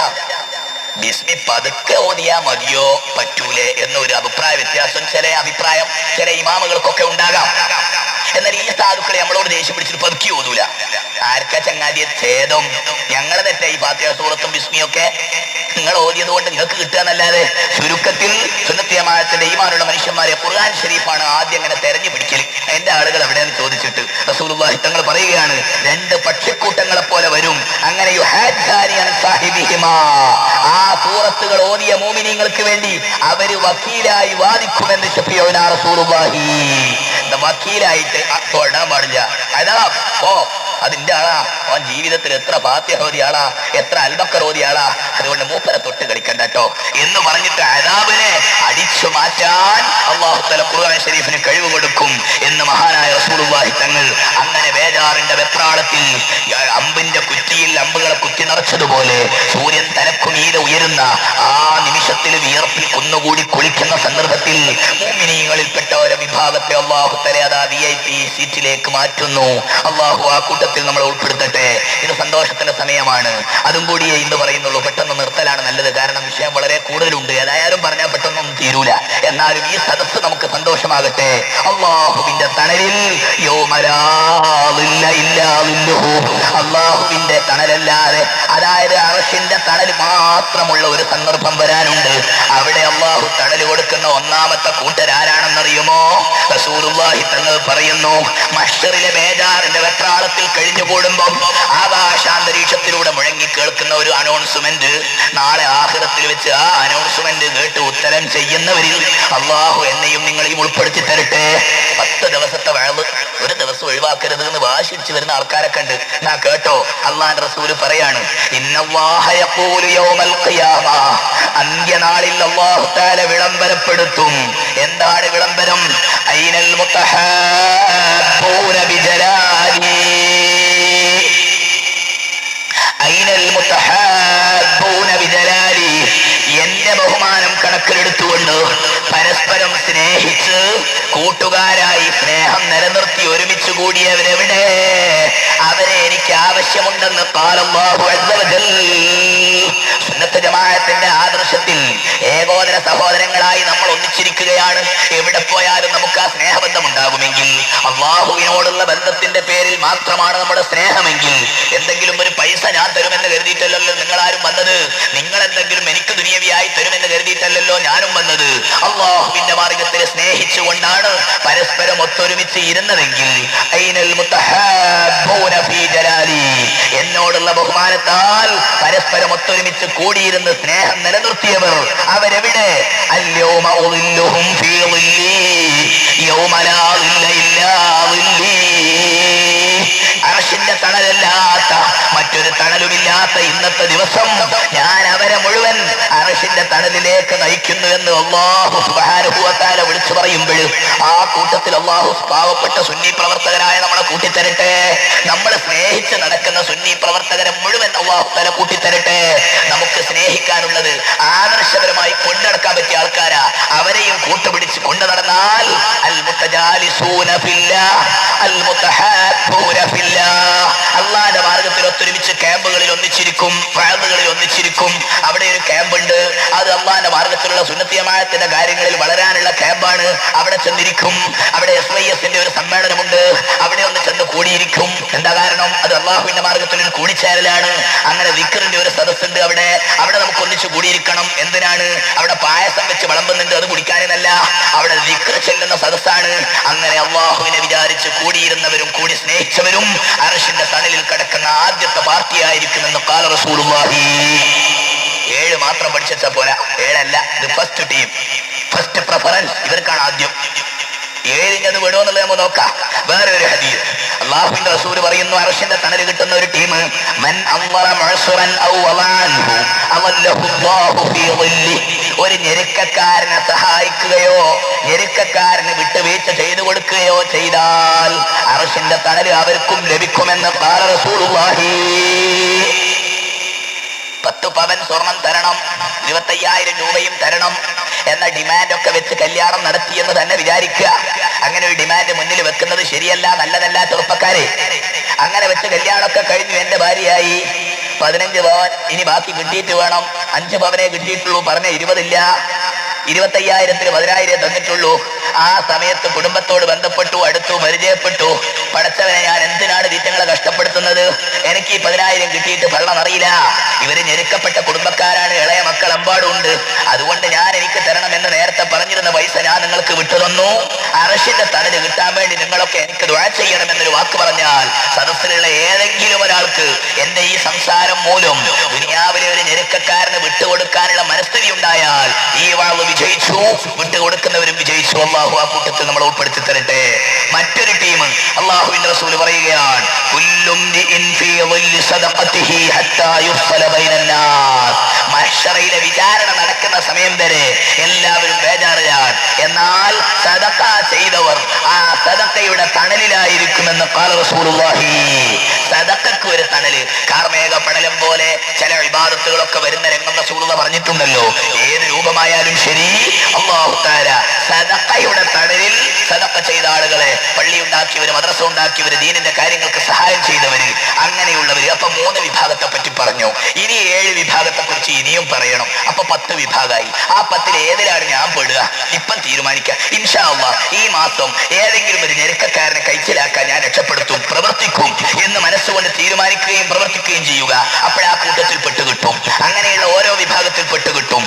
ബിസ്മി പതുക്കെ ഓതിയാ മതിയോ പറ്റൂലേ എന്നൊരു അഭിപ്രായ വ്യത്യാസം ചില ഇമാമുകൾക്കൊക്കെ ഉണ്ടാകാം. എന്നാൽ ഈ സാധുക്കളെ നമ്മളോട് ദേഷ്യം പിടിച്ചിട്ട് പതുക്കി ഓതൂല. ആർക്കാ ചങ്ങാതിയെ ഛേദം? ഞങ്ങളെ തെറ്റ ഈ ഫാത്തിഹ സൂറത്തും ബിസ്മിയൊക്കെ നിങ്ങൾ ഓതിയത് കൊണ്ട് നിങ്ങൾക്ക് കിട്ടുക എന്നല്ലാതെ. ചുരുക്കത്തിൽ സുന്നത്തി ജമാഅത്തിന്റെ ഈമാനുള്ള മനുഷ്യന്മാരെ ഖുർആൻ ഷരീഫാണ് ആദ്യം അങ്ങനെ തെരഞ്ഞു പിടിക്കൽ. എന്റെ ആളുകൾ എവിടെയെന്ന് ചോദിച്ചിട്ട് റസൂലുള്ളാഹി തങ്ങൾ പറയുകയാണ്, 2 പക്ഷിക്കൂട്ടങ്ങളെ പോലെ വരും. അങ്ങനെ ആ സൂറത്തുകൾ ഓതിയ മോമിനീങ്ങൾക്ക് വേണ്ടി അവര് വക്കീലായി വാദിക്കുമെന്ന് ശഫീഉനാ റസൂലുള്ളാഹി. വക്കീലായിട്ട് തൊടാൻ പാടില്ല, അതാ ഓ അതിന്റെ ആളാ, അവൻ ജീവിതത്തിൽ എത്ര ഫാത്തിഹ ഓതിയ ആളാ, എത്ര അൽബക്കർ ഓതിയ ആളാ, അതുകൊണ്ട് മൂപ്പരെ തൊട്ട് കളിക്കണ്ട കേട്ടോ എന്ന് പറഞ്ഞിട്ട് അദാബിനെ അടിച്ചു മാറ്റാൻ അല്ലാഹു തആല ഖുർആൻ ശരീഫിന് കഴിവ് കൊടുക്കും എന്ന് മഹാനായ റസൂലുള്ളാഹി തങ്ങൾ. അങ്ങനെ ബേജാറിന്റെ വെപ്രാളത്തിൽ അമ്പിന്റെ കുറ്റിയിൽ അമ്പുകളെ കുത്തി നിറച്ചതുപോലെ സൂര്യൻ തലക്കുമീതെ ഉയരുന്ന ആ നിമിഷത്തിൽ വിയർപ്പിൽ കുന്നുകൂടി കുളിക്കുന്ന സന്ദർഭത്തിൽ മുഅ്മിനീങ്ങളിൽപ്പെട്ട ഒരു വിഭാഗത്തെ അല്ലാഹു തആല അതാ VIP സീറ്റിലേക്ക് മാറ്റുന്നു. അല്ലാഹു ആ കൂട്ടത്തിൽ നമ്മളെ ഉൾപ്പെടുത്തട്ടെ. ഇത് സന്തോഷത്തിന്റെ സമയമാണ്. അതും കൂടിയേ ഇന്ന് പറയുന്നുള്ളൂ, പെട്ടെന്ന് നിർത്തലാണ് നല്ലത്, കാരണം വിഷയം വളരെ കൂടുതലുണ്ട്. ഏതായാലും പറഞ്ഞാൽ പെട്ടെന്നൊന്നും തീരൂല. എന്നാലും ഈ സദസ്സ് നമുക്ക് സന്തോഷമാകട്ടെ. അല്ലാഹുവിന്റെ തണലിൽ അല്ലാഹുവിന്റെ തണലല്ലാതെ, അതായത് അർശിന്റെ തണൽ മാത്രമുള്ള ഒരു സന്ദർഭം വരാനുണ്ട്. അവിടെ അല്ലാഹു തണൽ കൊടുക്കുന്ന ഒന്നാമത്തെ കൂട്ടരാരാണെന്നറിയുമോ? റസൂലുള്ളാഹി തങ്ങൾ പറയുന്നു, മഹ്ശറിലെ ബേജാറിന്റെ വെപ്രാളത്തിൽ കഴിഞ്ഞു കൂടുമ്പം ആകാശാന്തരീക്ഷത്തിലൂടെ മുഴങ്ങി കേൾക്കുന്ന ഒരു അനൗൺസ്മെന്റ്, നാളെ ആഖിറത്തിൽ വെച്ച് ആ അനൗൺസ്മെന്റ് കേട്ട് ഉത്തരം ചെയ്യുന്നവരിൽ അല്ലാഹു എന്നെയും നിങ്ങളെയും ഉൾപ്പെടുത്തി തരട്ടെ. 10 ദിവസത്തെ വഅദ് ഒരു ദിവസം ഒഴിവാക്കരുത് എന്ന് വാശിച്ച് വരുന്ന ആൾക്കാരൊക്കെ ഉണ്ട്. നാ കേട്ടോ, അല്ലാഹുവിന്റെ റസൂൽ പറയാണ്, ഇന്നല്ലാഹ യഖൂലു യൗമൽ ഖിയാമ, അന്ത്യനാളിൽ അല്ലാഹു തആല വിളംബരപ്പെടുത്തും. എന്താണ് വിളംബരം? ഐനൽ മുതഹാബ്ബൂന ബിജലാലി, ഐനൽ മുതഹാബ്ബൂന ബിജലാലി, എന്റെ ബഹുമാനം കണക്കിലെടുത്തുകൊണ്ട് പരസ്പരം സ്നേഹിച്ച് കൂട്ടുകാരായി സ്നേഹം നിലനിർത്തി ഒരുമിച്ച് കൂടിയവരെവിടെ? അവരെ എനിക്ക് ആവശ്യമുണ്ടെന്ന് ഖാലല്ലാഹു അസ്സ വജൽ. സുന്നത്ത് ജമാഅത്തിന്റെ ആദർശത്തിൽ ഏകോദര സഹോദരങ്ങളായി നമ്മൾ ഒന്നിച്ചിരിക്കുകയാണ്. എവിടെ പോയാലും നമുക്ക് ആ സ്നേഹബന്ധം ഉണ്ടാകുമെങ്കിൽ, അള്ളാഹുവിനോടുള്ള ബന്ധത്തിന്റെ പേരിൽ മാത്രമാണ് നമ്മുടെ സ്നേഹമെങ്കിൽ, എന്തെങ്കിലും ഒരു പൈസ ഞാൻ തരുമെന്ന് കരുതിയിട്ടല്ലല്ലോ നിങ്ങളാരും വന്നത്, നിങ്ങൾ എന്തെങ്കിലും എനിക്ക് ദുനിയവിയായി തരുമെന്ന് കരുതിയിട്ടല്ലല്ലോ ഞാനും വന്നത്. അള്ളാഹുവിന്റെ മാർഗത്തിൽ സ്നേഹിച്ചുകൊണ്ടാണ് പരസ്പരം ഒത്തൊരുമിച്ച് ഇരുന്നതെങ്കിൽ, ഐനൽ മുതഹാബ്ബൂന ഫീ ജലാലി, എന്നോടുള്ള ബഹുമാനത്താൽ പരസ്പരം ഒത്തൊരുമിച്ച് കൂടിയിരുന്ന് സ്നേഹം നിലനിർത്തിയവർ അവരെവിടെ? അൽയൗമ ഉളില്ലുഹും ഫീ ളില്ലി യൗമ ലാ ളില്ല ഇല്ലാ ളില്ലി, അർശിന്റെ തണലല്ലാത്ത മറ്റൊരു തണലുമില്ലാത്ത ഇന്നത്തെ ദിവസം ഞാൻ അവരെ മുഴുവൻ അർശിന്റെ തണലിലേക്ക് നയിക്കുന്നു എന്ന് അല്ലാഹു സുബ്ഹാനഹു വ തആല വിളിച്ചു പറയുമ്പോൾ, ആ കൂട്ടത്തിൽ അല്ലാഹു പാവപ്പെട്ട സുന്നി പ്രവർത്തകരായ നമ്മളെ കൂട്ടിത്തരട്ടെ. നമ്മൾ സ്നേഹിച്ച് നടക്കുന്ന സുന്നി പ്രവർത്തകരെ മുഴുവൻ അല്ലാഹു തആല കൂട്ടിത്തരട്ടെ. നമുക്ക് സ്നേഹിക്കാനുള്ളത് ആദർശപരമായി കൊണ്ടുനടക്കാൻ പറ്റിയ ആൾക്കാരാ, അവരെയും കൂട്ടുപിടിച്ച് കൊണ്ടു നടന്നാൽ അൽ മുതജാലിസൂന ഫില്ലാഹ് അൽ മുതഹാബ്ബൂന ഫില്ലാഹ്, അല്ലാഹുവിന്റെ മാർഗ്ഗത്തിൽ ഒത്തൊരുമിച്ച് ക്യാമ്പുകളിൽ ഒന്നിച്ചിരിക്കും, വഅദുകളിൽ ഒന്നിച്ചിരിക്കും. അവിടെ ഒരു ക്യാമ്പ് ഉണ്ട്, അത് അല്ലാഹുവിന്റെ മാർഗ്ഗത്തിലുള്ള സുന്നത്തി ജമാഅത്തിന്റെ കാര്യങ്ങളിൽ വളരാനുള്ള ക്യാമ്പാണ്. അവിടെ ചെന്നിരിക്കും. അവിടെ SYSന്റെ ഒരു സമ്മേളനമുണ്ട്, അവിടെ ഒന്ന് ചെന്ന് കൂടിയിരിക്കും. എന്താ കാരണം? അത് അല്ലാഹുവിന്റെ മാർഗ്ഗത്തിൽ ഒരു കൂടിച്ചേരലാണ്. അങ്ങനെ ദിക്റിന്റെ ഒരു സദസ്സുണ്ട്, അവിടെ നമുക്ക് ഒന്നിച്ച് കൂടിയിരിക്കണം. എന്തിനാണ്? അവിടെ പായസം വെച്ച് വിളമ്പുന്നുണ്ട്, അത് കുടിക്കാനെന്നല്ല, അവിടെ ദിക്ർ ചെല്ലുന്ന സദസ്സാണ്. അങ്ങനെ അല്ലാഹുവിനെ വിചാരിച്ച് കൂടിയിരുന്നവരും കൂടി സ്നേഹിച്ചവരും അർശിന്റെ തണലിൽ കിടക്കുന്ന ആദ്യത്തെ പാർട്ടിയായിരിക്കുമെന്ന് ഖാല റസൂലുള്ളാഹി. 7 മാത്രം പഠിച്ചാ പോരാ, 7 അല്ല, ഇത് ഫസ്റ്റ് ടീം, ഫസ്റ്റ് പ്രിഫറൻസ് ഇവർക്കാണ് ആദ്യം. 7 വിടുമെന്നുള്ളത് നമ്മൾ നോക്കാം. വേറെ ഒരു ഹദീസ് അല്ലാഹുവിന്റെ റസൂൽ പറയുന്നു, അർശിന്റെ തണൽ കിട്ടുന്ന ഒരു ടീം, മൻ അവറ മുഅ്സിറൻ ഔ വലഅൻഹു അവല്ലഹു അല്ലാഹു ഫീ ളില്ലി. ഒരു ഞെരുക്കക്കാരനെ സഹായിക്കുകയോ ഞെരുക്കക്കാരന് വിട്ടുവീഴ്ച ചെയ്തു കൊടുക്കുകയോ ചെയ്താൽ അർശിന്റെ തണൽ അവർക്കും ലഭിക്കുമെന്ന് ഖാല റസൂലുള്ളാഹി. 10 പവൻ സ്വർണം തരണം, 25,000 രൂപയും തരണം എന്ന ഡിമാൻഡൊക്കെ വെച്ച് കല്യാണം നടത്തിയെന്ന് തന്നെ വിചാരിക്കുക. അങ്ങനെ ഒരു ഡിമാൻഡ് മുന്നിൽ വെക്കുന്നത് ശരിയല്ല, നല്ലതല്ല ചെറുപ്പക്കാരെ. അങ്ങനെ വെച്ച് കല്യാണമൊക്കെ കഴിഞ്ഞു, എന്റെ ഭാര്യയായി, 15 പവൻ ഇനി ബാക്കി കിട്ടിയിട്ട് വേണം. 5 പവനെ കിട്ടിയിട്ടുള്ളൂ, പറഞ്ഞ 20 ഇല്ല, 25,000-ന് 10,000 തന്നിട്ടുള്ളൂ. ആ സമയത്ത് കുടുംബത്തോട് ബന്ധപ്പെട്ടു, അടുത്തു, പരിചയപ്പെട്ടു. പടച്ചവനെ, ഞാൻ എന്തിനാണ് തീറ്റങ്ങളെ കഷ്ടപ്പെടുത്തുന്നത്? എനിക്ക് ഈ 10,000 കിട്ടിയിട്ട് വെള്ളം അറിയില്ല. ഇവര് ഞെരുക്കപ്പെട്ട കുടുംബക്കാരാണ്, ഇളയ മക്കൾ എമ്പാടുണ്ട്. അതുകൊണ്ട് ഞാൻ എനിക്ക് തരണമെന്ന് നേരത്തെ പറഞ്ഞിരുന്ന പൈസ ഞാൻ നിങ്ങൾക്ക് വിട്ടുതന്നു. അർശിന്റെ തണല് കിട്ടാൻ വേണ്ടി നിങ്ങളൊക്കെ എനിക്ക് ദുആ ചെയ്യണമെന്നൊരു വാക്ക് പറഞ്ഞാൽ സദസ്സിലുള്ള ഏതെങ്കിലും ഒരാൾക്ക് എന്റെ ഈ സംസാരം മൂലം ദുനിയാവിലെ ഒരു ഞെരുക്കക്കാരന് വിട്ടുകൊടുക്കാനുള്ള മനസ്ഥിതി ഉണ്ടായാൽ ഈ വാവ് വിജയിച്ചു, വിട്ടുകൊടുക്കുന്നവരും വിജയിച്ചു. അള്ളാഹു ആ കൂട്ടത്തിൽ നമ്മൾ ഉൾപ്പെടുത്തി തരട്ടെ. മറ്റൊരു ടീം, അള്ളാഹുവിന്റെ റസൂൽ പറയുകയാണ്, മഹ്ശറയിലെ വിചാരണ നടക്കുന്ന സമയം വരെ എല്ലാവരും ബേജാറിലാണ്. എന്നാൽ സദഖ ചെയ്തവർ ആ സദഖയുടെ തണലിലായിരിക്കുമെന്ന് ഖാല റസൂലുള്ളാഹി. സദഖക്ക് ഒരു തണല്, കാർമേഘ പടലം പോലെ ചില ഇബാദത്തുകളൊക്കെ വരുന്ന രംഗം റസൂലുള്ളാഹി പറഞ്ഞിട്ടുണ്ടല്ലോ. ഏത് രൂപമായാലും ശരി, അല്ലാഹു തആല സദഖയുടെ തണലിൽ സദഖ ചെയ്ത ആളുകളെ, പള്ളി ഉണ്ടാക്കിയവര്, മദ്രസ ഉണ്ടാക്കിയവര്, ദീനിന്റെ കാര്യങ്ങൾക്ക് സഹായം ചെയ്തവര്, അങ്ങനെയുള്ളവര്. അപ്പൊ 3 വിഭാഗത്തെ പറ്റി പറഞ്ഞു. ഇനി 7 വിഭാഗത്തെ കുറിച്ച് ഇനിയും പറയണം. അപ്പൊ 10 വിഭാഗമായി. ആ 10-ൽ ഏതിലാണ് ഞാൻ പെടുക? ഇപ്പം തീരുമാനിക്കാം. ഇൻഷാ അല്ലാഹ് ഈ മാസം ഏതെങ്കിലും ഒരു ഞെരുക്കക്കാരനെ കൈച്ചിലാക്കാൻ ഞാൻ രക്ഷപ്പെടുത്തും, പ്രവർത്തിക്കും എന്ന് മനസ്സുകൊണ്ട് തീരുമാനിക്കുകയും പ്രവർത്തിക്കുകയും ചെയ്യുക. അപ്പോഴാ കൂട്ടത്തിൽ പെട്ടുകിട്ടും. അങ്ങനെയുള്ള ഓരോ വിഭാഗത്തിൽ പെട്ടുകിട്ടും.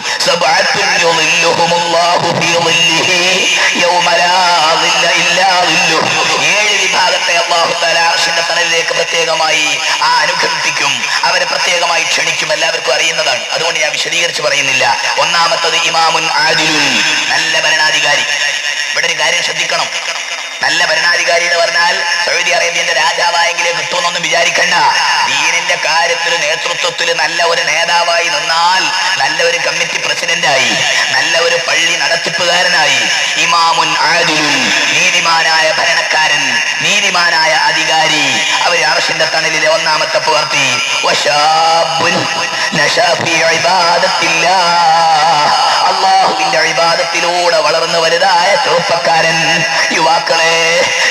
ഏഴ് വിഭാഗത്തെ അല്ലാഹു തആല അർശിന്റെ തണലിലേക്ക് പ്രത്യേകമായി അനുഗമിപ്പിക്കും, അവരെ പ്രത്യേകമായി ക്ഷണിക്കും. എല്ലാവർക്കും അറിയുന്നതാണ്, അതുകൊണ്ട് ഞാൻ വിശദീകരിച്ച് പറയുന്നില്ല. ഒന്നാമത്തത് ഇമാമുൻ ആദിലുൻ, നല്ല ഭരണാധികാരി. ഇവിടെ ഒരു കാര്യം ശ്രദ്ധിക്കണം. നല്ല ഭരണാധികാരി എന്ന് പറഞ്ഞാൽ സൗദി അറേബ്യന്റെ രാജാവായെങ്കിലേ കിട്ടുമെന്നൊന്നും വിചാരിക്കണ്ട. ദീനിന്റെ കാര്യത്തിൽ നേതൃത്വത്തിൽ നല്ല ഒരു നേതാവായി നിന്നാൽ, നല്ല ഒരു കമ്മിറ്റി പ്രസിഡന്റായി, നല്ല ഒരു പള്ളി നടത്തിപ്പുകാരനായി, ഇമാമുൻ ആദിലുൻ, നീതിമാനായ ഭരണക്കാരൻ, നീതിമാനായ അധികാരി, അവർ അർശിന്റെ തണലിലെ ഒന്നാമത്തെ പ്രവൃത്തി. വശാബുൻ നശാ ഫീ ഇബാദത്തില്ലാഹ്, അല്ലാഹുവിന്റെ ഇബാദത്തിലൂടെ വളർന്നു വലുതായ ചെറുപ്പക്കാരൻ. യുവാക്കളെ,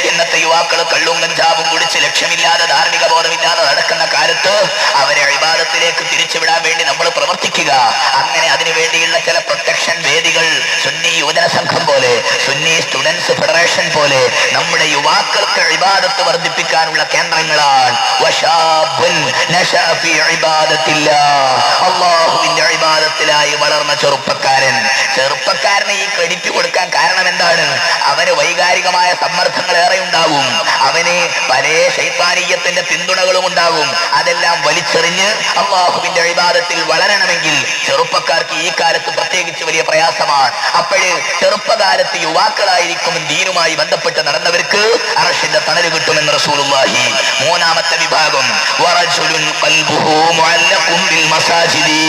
ഇന്നത്തെ യുവാക്കൾ കള്ളും കഞ്ചാവും കുടിച്ച് ലക്ഷ്യമില്ലാതെ ധാർമ്മിക ബോധമില്ലാതെ നടക്കുന്ന കാലത്ത് അവരെ ഇബാദത്തിലേക്ക് തിരിച്ചുവിടാൻ വേണ്ടി നമ്മൾ പ്രവർത്തിക്കുക. അങ്ങനെ അതിനു വേണ്ടിയുള്ള ചില പ്രൊട്ടക്ഷൻ വേദികൾ, സുന്നി യുവജന സംഘം പോലെ, സുന്നി സ്റ്റുഡൻസ് ഫെഡറേഷൻ പോലെ നമ്മുടെ യുവാക്കൾക്ക് ഇബാദത്ത് വർദ്ധിപ്പിക്കാനുള്ള കേന്ദ്രങ്ങളാണ്. അല്ലാഹുവിന്റെ ഇബാദത്തിലായി വളർന്ന ചെറുപ്പക്കാരന് ഈ ക്രെഡിറ്റ് കൊടുക്കാൻ കാരണം എന്താണ്? അവന് വൈകാരികമായ സമ്മർദ്ദങ്ങൾ ഏറെ ഉണ്ടാകും, അവന് പല ശൈത്താനീയത്തിന്റെ പിന്തുണകളും ഉണ്ടാകും. അതെല്ലാം വലിച്ചെറിഞ്ഞ് അല്ലാഹുവിന്റെ ഇബാദത്തിൽ വളരണമെങ്കിൽ ചെറുപ്പക്കാർക്ക് ഈ കാലത്ത് പ്രത്യേകിച്ച് വലിയ പ്രയാസമാണ്. അപ്പോഴ് ചെറുപ്പകാലത്ത് യുവാക്കളായിരിക്കും ദീനുമായി ബന്ധപ്പെട്ട് നടന്നവർക്ക് അർശിന്റെ തണല് കിട്ടുമെന്ന് റസൂലുള്ളാഹി. മൂന്നാമത്തെ വിഭാഗം, വറജുലുൻ ഖൽബുഹു മുഅല്ലഖുൻ ബിൽ മസാജിദി,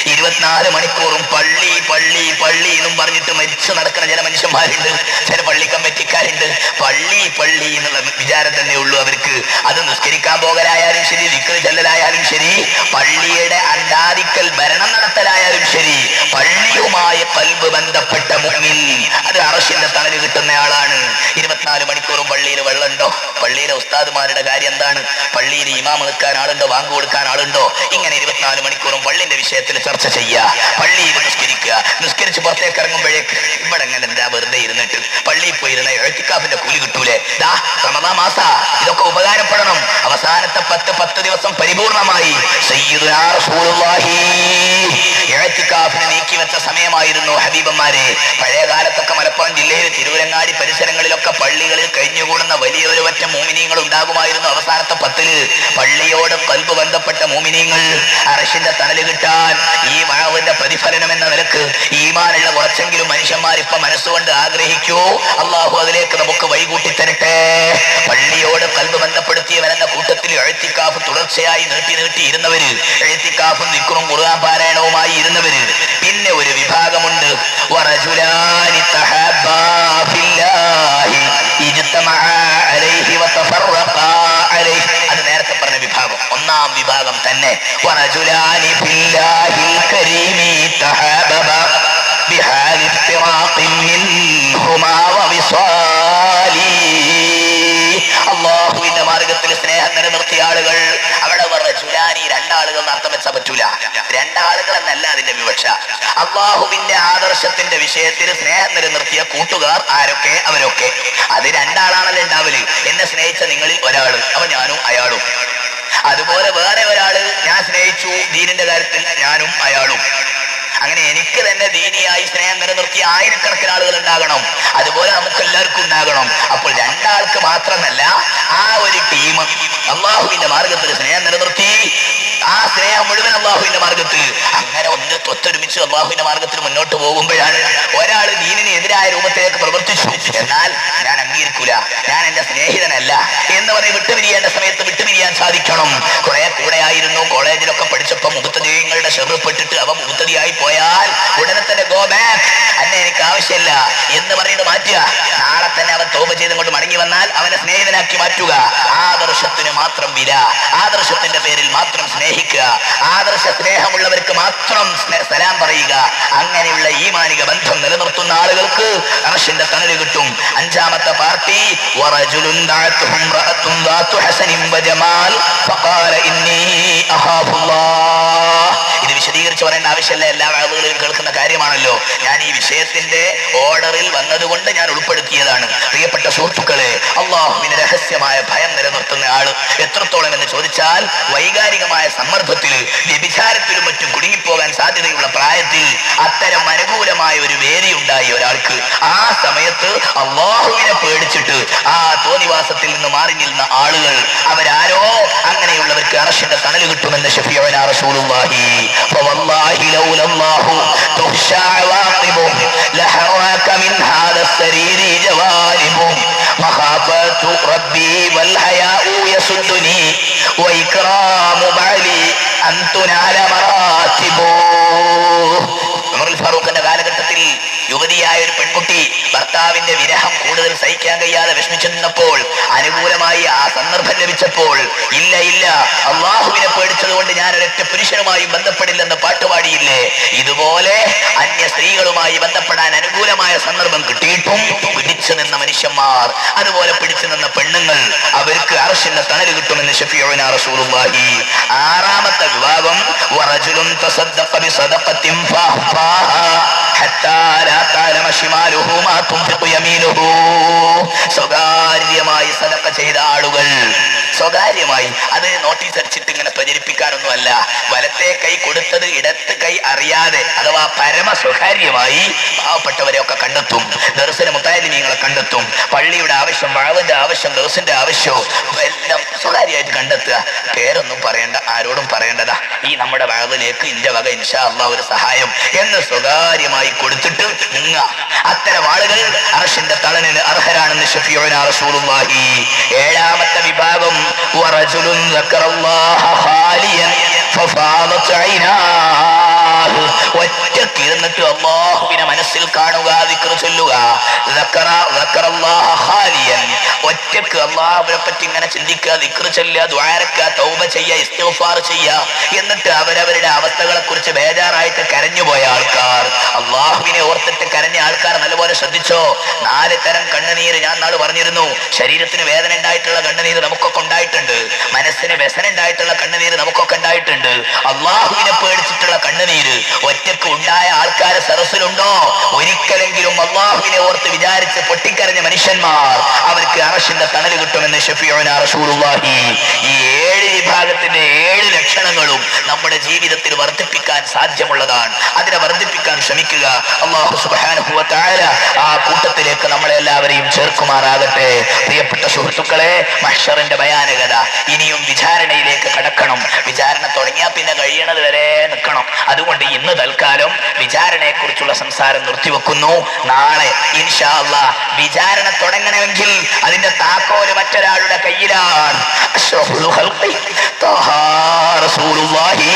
24 മണിക്കൂറും പള്ളി പള്ളി പള്ളി എന്നും പറഞ്ഞിട്ട് മരിച്ചു നടക്കുന്ന ചില മനുഷ്യന്മാരുണ്ട്, ചില പള്ളി കമ്മിറ്റിക്കാരുണ്ട്. പള്ളി പള്ളി എന്നുള്ള വിചാരം തന്നെ ഉള്ളൂ അവർക്ക്. അത് നിസ്കരിക്കാൻ പോകലായാലും ശരി, ദിക്ർ ചെല്ലലായാലും ശരി, പള്ളിയുടെ അണ്ടാദിക്കൽ ഭരണം നടത്തലായാലും ശരി, പള്ളിയുമായി ഖൽബ് ബന്ധപ്പെട്ട മുഅ്മിൻ, അത് അർശിന്റെ തണല് കിട്ടുന്ന ആളാണ്. 24 മണിക്കൂറും പള്ളിയിൽ വെള്ളമുണ്ടോ? പള്ളിയിലെ ഉസ്താദുമാരുടെ കാര്യം എന്താണ്? പള്ളിയിൽ ഇമാം നിൽക്കാൻ ആളുണ്ടോ? വാങ്ക് കൊടുക്കാൻ ആളുണ്ടോ? ഇങ്ങനെ 24 മണിക്കൂറും പള്ളിന്റെ വിഷയത്തിൽ ചർച്ച ചെയ്യുക, പള്ളിയിൽ നിസ്കരിക്കുക. നിസ്കരിച്ച് പുറത്തേക്ക് ഇറങ്ങുമ്പോഴേക്ക് ഇവിടെ എങ്ങനെ എന്താ വെറുതെ ഇരുന്നിട്ട് പള്ളിയിൽ പോയിരുന്ന ഇഅ്തികാഫിന്റെ കൂലി കിട്ടൂലേ? റമദാൻ മാസ ഇതൊക്കെ ഉപകാരപ്പെടണം. അവസാനത്തെ 10 ദിവസം പരിപൂർണമായി സയ്യിദുനാ റസൂലുള്ളാഹി ഇഅ്തികാഫിനെ നീക്കി വെച്ച സമയമായിരുന്നു ഹബീബന്മാരെ. പഴയ കാലത്തൊക്കെ മലപ്പുറം ജില്ലയിൽ തിരൂരങ്ങാടി പരിസരങ്ങളിലൊക്കെ പള്ളികളിൽ കഴിഞ്ഞു കഴിഞ്ഞുകൂടുന്ന വലിയൊരു പറ്റ മോമിനീങ്ങൾ ഉണ്ടാകുമായിരുന്നു അവസാനത്തെ 10-ല്. പള്ളിയോട് ഖൽബ് ബന്ധപ്പെട്ട മോമിനീങ്ങൾ അർശിന്റെ തണല് കിട്ടാൻ ഈ വഅദിന്റെ പ്രതിഫലനം എന്ന നിലക്ക് ഈമാനുള്ള കുറച്ചെങ്കിലും മനുഷ്യന്മാർ ഇപ്പൊ മനസ്സുകൊണ്ട് ആഗ്രഹിക്കൂ. അള്ളാഹു അതിലേക്ക് നമുക്ക് വഴികൂട്ടി തരട്ടെ. പള്ളിയോട് ഖൽബ് ബന്ധപ്പെടുത്തിയവരെന്ന കൂട്ടത്തിൽ ഇഅ്തികാഫ് തുടർച്ചയായി നീട്ടി ഇരുന്നവര്, ഇഅ്തികാഫും ദിക്റും ഖുർആൻ പാരായണവുമായി ഇരുന്നവര്. പിന്നെ ഒരു വിഭാഗമുണ്ട്, വറജുലാനി തഹബ്ബാ ഫില്ലാഹി ഇജ്തമഅ അലൈഹി വതഫറഖാ അലൈഹി. അത് നേരത്തെ പറഞ്ഞ വിഭാഗം. ഒന്നാം വിഭാഗം തന്നെ വറജുലാനി ഫില്ലാഹിൽ കരീമി തഹബ്ബാ ബിഹാലി ഇഫ്തിറാഖിൻ മിൻഹുമാ വവിസാലി. അള്ളാഹുവിന്റെ മാർഗത്തിൽ സ്നേഹം നിലനിർത്തിയ ആളുകൾ. അവിടെ റജുലാനി രണ്ടാളുകൾ അർത്ഥം വെച്ചാൽ പറ്റൂല. രണ്ടാളുകൾ എന്നല്ല അതിന്റെ വിവക്ഷ. അള്ളാഹുവിന്റെ ആദർശത്തിന്റെ വിഷയത്തിൽ സ്നേഹം നിലനിർത്തിയ കൂട്ടുകാർ ആരൊക്കെ? അവരൊക്കെ. അത് രണ്ടാളാണല്ലോ ഉണ്ടാവല്. എന്നെ സ്നേഹിച്ച നിങ്ങളിൽ ഒരാള്, അവ ഞാനും അയാളും. അതുപോലെ വേറെ ഒരാള് ഞാൻ സ്നേഹിച്ചു ദീനിന്റെ കാര്യത്തിൽ, ഞാനും അയാളും. അങ്ങനെ എനിക്ക് തന്നെ ദീനിയായി സ്നേഹം നിലനിർത്തിയ ആയിരക്കണക്കിന് ആളുകൾ ഉണ്ടാകണം. അതുപോലെ നമുക്ക് എല്ലാവർക്കും ഉണ്ടാകണം. അപ്പോൾ രണ്ടാൾക്ക് മാത്രമല്ല, ആ ഒരു ടീം അള്ളാഹുവിന്റെ മാർഗത്തിൽ സ്നേഹം നിലനിർത്തി, ആ സ്നേഹം മുഴുവൻ അള്ളാഹുവിന്റെ മാർഗത്തിൽ അങ്ങനെ ഒത്തൊരുമിച്ച് അള്ളാഹുവിന്റെ മാർഗത്തിൽ മുന്നോട്ട് പോകുമ്പോഴാണ് ഒരാൾ ദീനിന് എതിരായ രൂപത്തിലേക്ക് പ്രവർത്തിച്ചു. എന്നാൽ ഞാൻ അംഗീകരിക്കൂല, ഞാൻ എന്റെ സ്നേഹിതനല്ല എന്ന് പറയും. വിട്ടുപിരിയേണ്ട സമയത്ത് വിട്ടുപിരിയാൻ സാധിക്കണം. കുറെ കൂടെ ആയിരുന്നു, കോളേജിലൊക്കെ പഠിച്ചപ്പോ മുബത്തദീങ്ങളുടെ ഷെറിൽപ്പെട്ടിട്ട് അവ മുബത്തദിയായി പോയാൽ ഉടനെ തന്നെ ഗോ ബാക്ക്, അന്നെ എനിക്ക് ആവശ്യമില്ല എന്ന് പറയുന്നത് മാറ്റുക. നാളെ തന്നെ അവൻ തൗബ ചെയ്തുകൊണ്ട് മടങ്ങി വന്നാൽ അവനെ സ്നേഹിതനാക്കി മാറ്റുക. ആദർശത്തിന് മാത്രം വില, ആദർശത്തിന്റെ പേരിൽ മാത്രം സ്നേഹിക്കുക, ആദർശ സ്നേഹമുള്ളവർക്ക് മാത്രം സലാം പറയുക. അങ്ങനെയുള്ള ഈമാനിക ബന്ധം നിലനിർത്തുന്ന ആളുകൾക്ക് അർശിന്റെ തണല് കിട്ടും. അഞ്ചാമത്തെ പാർട്ടി വറജുലുൻ ദഅതുഹു ഇംറഅത്തുൻ ദാതു ഹസനിൻ വജമാൽ ഫഖാല ഇന്നി അഖാഫുല്ലാഹ്. ഇത് വിശദീകരിച്ച് പറയേണ്ട ആവശ്യമില്ല, എല്ലാ ആളുകളിലും കേൾക്കുന്ന കാര്യമാണല്ലോ. ഞാൻ ഈ വിഷയത്തിന്റെ ഓർഡറിൽ വന്നതുകൊണ്ട് ഞാൻ ഉൾപ്പെടുത്തിയതാണ്. പ്രിയപ്പെട്ട സുഹൃത്തുക്കളെ, അള്ളാഹുവിന് രഹസ്യമായ ഭയം നിലനിർത്തുന്ന ആള് എത്രത്തോളം എന്ന് ചോദിച്ചാൽ, വൈകാരികമായ സമ്മർദ്ദത്തിൽ വ്യഭിചാരത്തിലും മറ്റും കുടുങ്ങിപ്പോകാൻ സാധ്യതയുള്ള പ്രായത്തിൽ അത്തരം അനുകൂലമായ ഒരു വേദി ഉണ്ടായി ഒരാൾക്ക്. ആ സമയത്ത് അള്ളാഹുവിനെ പേടിച്ചിട്ട് ആ തോന്നിവാസത്തിൽ നിന്ന് മാറി നിന്ന ആളുകൾ അവരാരോ, അങ്ങനെയുള്ളവർക്ക് അർശിന്റെ തണല് കിട്ടുമെന്ന് ശഫീഉനാ റസൂലുള്ളാഹി ഫവല്ലാഹി ലൗലല്ലാഹു തുഖ്ശാ അവാഖിബുഹു ലഹറാക മിൻ ഹാദാ السريرി ജവാനിബുഹു മഖാഫതു റബ്ബി വൽ ഹയാഉ യസുദ്ദുനി വഇക്റാമു ബഅലി അൻ തുനാല മറാത്തിബു. ഉമറുൽ ഫാറൂഖിന്റെ കാലഘട്ടത്തിൽ യുവതിയായ ഒരു പെൺകുട്ടി ഭർത്താവിന്റെ വിരഹം കൂടുതൽ സഹിക്കാൻ കഴിയാതെ വിഷമിച്ചു നിന്നപ്പോൾ, അനുകൂലമായി ആ സന്ദർഭം ലഭിച്ചപ്പോൾ, ഇല്ല അള്ളാഹുവിനെ പേടിച്ചതുകൊണ്ട് ഞാൻ ഒരൊറ്റ പുരുഷനുമായും ബന്ധപ്പെടില്ലെന്ന് പാട്ടുപാടിയില്ലേ? ഇതുപോലെ അന്യ സ്ത്രീകളുമായി ബന്ധപ്പെടാൻ അനുകൂലമായ സന്ദർഭം കിട്ടിയിട്ടും പിടിച്ചു നിന്ന മനുഷ്യന്മാർ, അതുപോലെ പിടിച്ചു നിന്ന പെണ്ണുങ്ങൾ, അവർക്ക് അർശിന്റെ തണല് കിട്ടുമെന്ന് ശഫീഉനാ റസൂലുള്ളാഹി. ആറാമത്തെ വിഭാഗം വറജുലുൻ തസദ്ദഖ ബിസദഖത്തിൻ ഫഅഖ്ഫാഹാ ഹത്താ ലാ തഅലമ ശിമാലുഹു മാ തുൻഫിഖു യമീനുഹു. സ്വകാര്യമായി സദഖ ചെയ്ത ആളുകൾ, സ്വകാര്യമായി, അത് നോട്ടീസ് അടിച്ചിട്ട് ഇങ്ങനെ പ്രചരിപ്പിക്കാനൊന്നുമല്ല. വലത്തെ കൈ കൊടുത്തത് ഇടത്ത് കൈ അറിയാതെ, അഥവാ പരമ സ്വകാര്യമായി പാവപ്പെട്ടവരെ ഒക്കെ കണ്ടെത്തും. ദർസിലെ മുത്താലിമീങ്ങളെ കണ്ടെത്തും. പള്ളിയുടെ ആവശ്യം, വഅദിന്റെ ആവശ്യം, ദർസിന്റെ ആവശ്യവും എല്ലാം സ്വകാര്യമായിട്ട് കണ്ടെത്തുക. പേരൊന്നും പറയേണ്ട, ആരോടും പറയേണ്ടതാ, ഈ നമ്മുടെ വഅദിലേക്ക് ഇന്റെ വക ഇൻഷാ അല്ലാഹ് ഒരു സഹായം എന്ന് സ്വകാര്യമായി കൊടുത്തിട്ട് നിങ്ങ. അത്തരം ആളുകൾ അർശിന്റെ തണലിന് അർഹരാണെന്ന് ശഫീഉനാ റസൂലുള്ളാഹി. ഏഴാമത്തെ വിഭാഗം വറജുലുൻ ദക്കറല്ലാഹ ഖാലിയൻ ഫഫാദത് ഐനാഹു. ഒറ്റയ്ക്ക് ഇരുന്നിട്ട് അല്ലാഹുവിനെ മനസ്സിൽ കാണുക, ദിക്ർ ചൊല്ലുക. ദക്കറല്ലാഹ ഖാലിയൻ, ഒറ്റയ്ക്ക് അല്ലാഹുവിനെ പറ്റി ഇങ്ങനെ ചിന്തിക്കുക, ദിക്ർ ചൊല്ലുക, ദുആരക്കുക, തൗബ ചെയ്യുക, ഇസ്തിഗ്ഫാർ ചെയ്യുക. എന്നിട്ട് അവരവരുടെ അവസ്ഥകളെ കുറിച്ച് ബേജാറായിട്ട് കരഞ്ഞുപോയ ആൾക്കാർ, അള്ളാഹുവിനെ ഓർത്തിട്ട് കരഞ്ഞ ആൾക്കാർ നല്ലപോലെ ശ്രദ്ധിച്ചോ. 4 തരം കണ്ണുനീര് ഞാൻ നാളെ പറഞ്ഞിരുന്നു. ശരീരത്തിന് വേദന ഉണ്ടായിട്ടുള്ള കണ്ണുനീര് നമുക്കൊക്കെ ഉണ്ടായിട്ടുണ്ട്. മനസ്സിന് വ്യസനം ഉണ്ടായിട്ടുള്ള കണ്ണുനീര് നമുക്കൊക്കെ ഉണ്ടായിട്ടുണ്ട്. അള്ളാഹുവിനെ പേടിച്ചിട്ടുള്ള കണ്ണുനീര് ഒറ്റക്ക് ഉണ്ടായ ആൾക്കാരെ സരസിലുണ്ടോ? ഒരിക്കലെങ്കിലും അള്ളാഹുവിനെ ഓർത്ത് വിചാരിച്ച് പൊട്ടിക്കരഞ്ഞ മനുഷ്യന്മാർ, അവർക്ക് അർശിന്റെ തണല് കിട്ടുമെന്ന് ശഫീഉനാ റസൂലുള്ളാഹി. ഈ 7 വിഭാഗത്തിന്റെ 7 ലക്ഷണങ്ങളും നമ്മുടെ ജീവിതത്തിൽ വർദ്ധിപ്പിക്കാൻ സാധ്യമുള്ളതാണ്. അതിനെ വർദ്ധിപ്പിക്കാൻ ശ്രമിക്കുക. അല്ലാഹു സുബ്ഹാനഹു വ തആല ആ കൂട്ടത്തിലേക്ക് നമ്മളെ എല്ലാവരെയും ചേർക്കുമാറാകട്ടെ. പ്രിയപ്പെട്ട സുഹൃത്തുക്കളെ, മഹ്ശറിന്റെ ഭയാനകത, ഇനിയും വിചാരണയിലേക്ക് കടക്കണം. വിചാരണ തുടങ്ങിയാൽ പിന്നെ കഴിയണത് വരെ നിൽക്കണം. അതുകൊണ്ട് ഇന്ന് തൽക്കാലം വിചാരണയെ കുറിച്ചുള്ള സംസാരം നിർത്തിവെക്കുന്നു. നാളെ ഇൻഷാ അല്ലാഹ് വിചാരണ തുടങ്ങണമെങ്കിൽ അതിന്റെ താക്കോല് മറ്റൊരാളുടെ കയ്യിലാണ്. അഷ്റഫുൽ ഖൽഖി ത്വഹാ റസൂലുള്ളാഹി.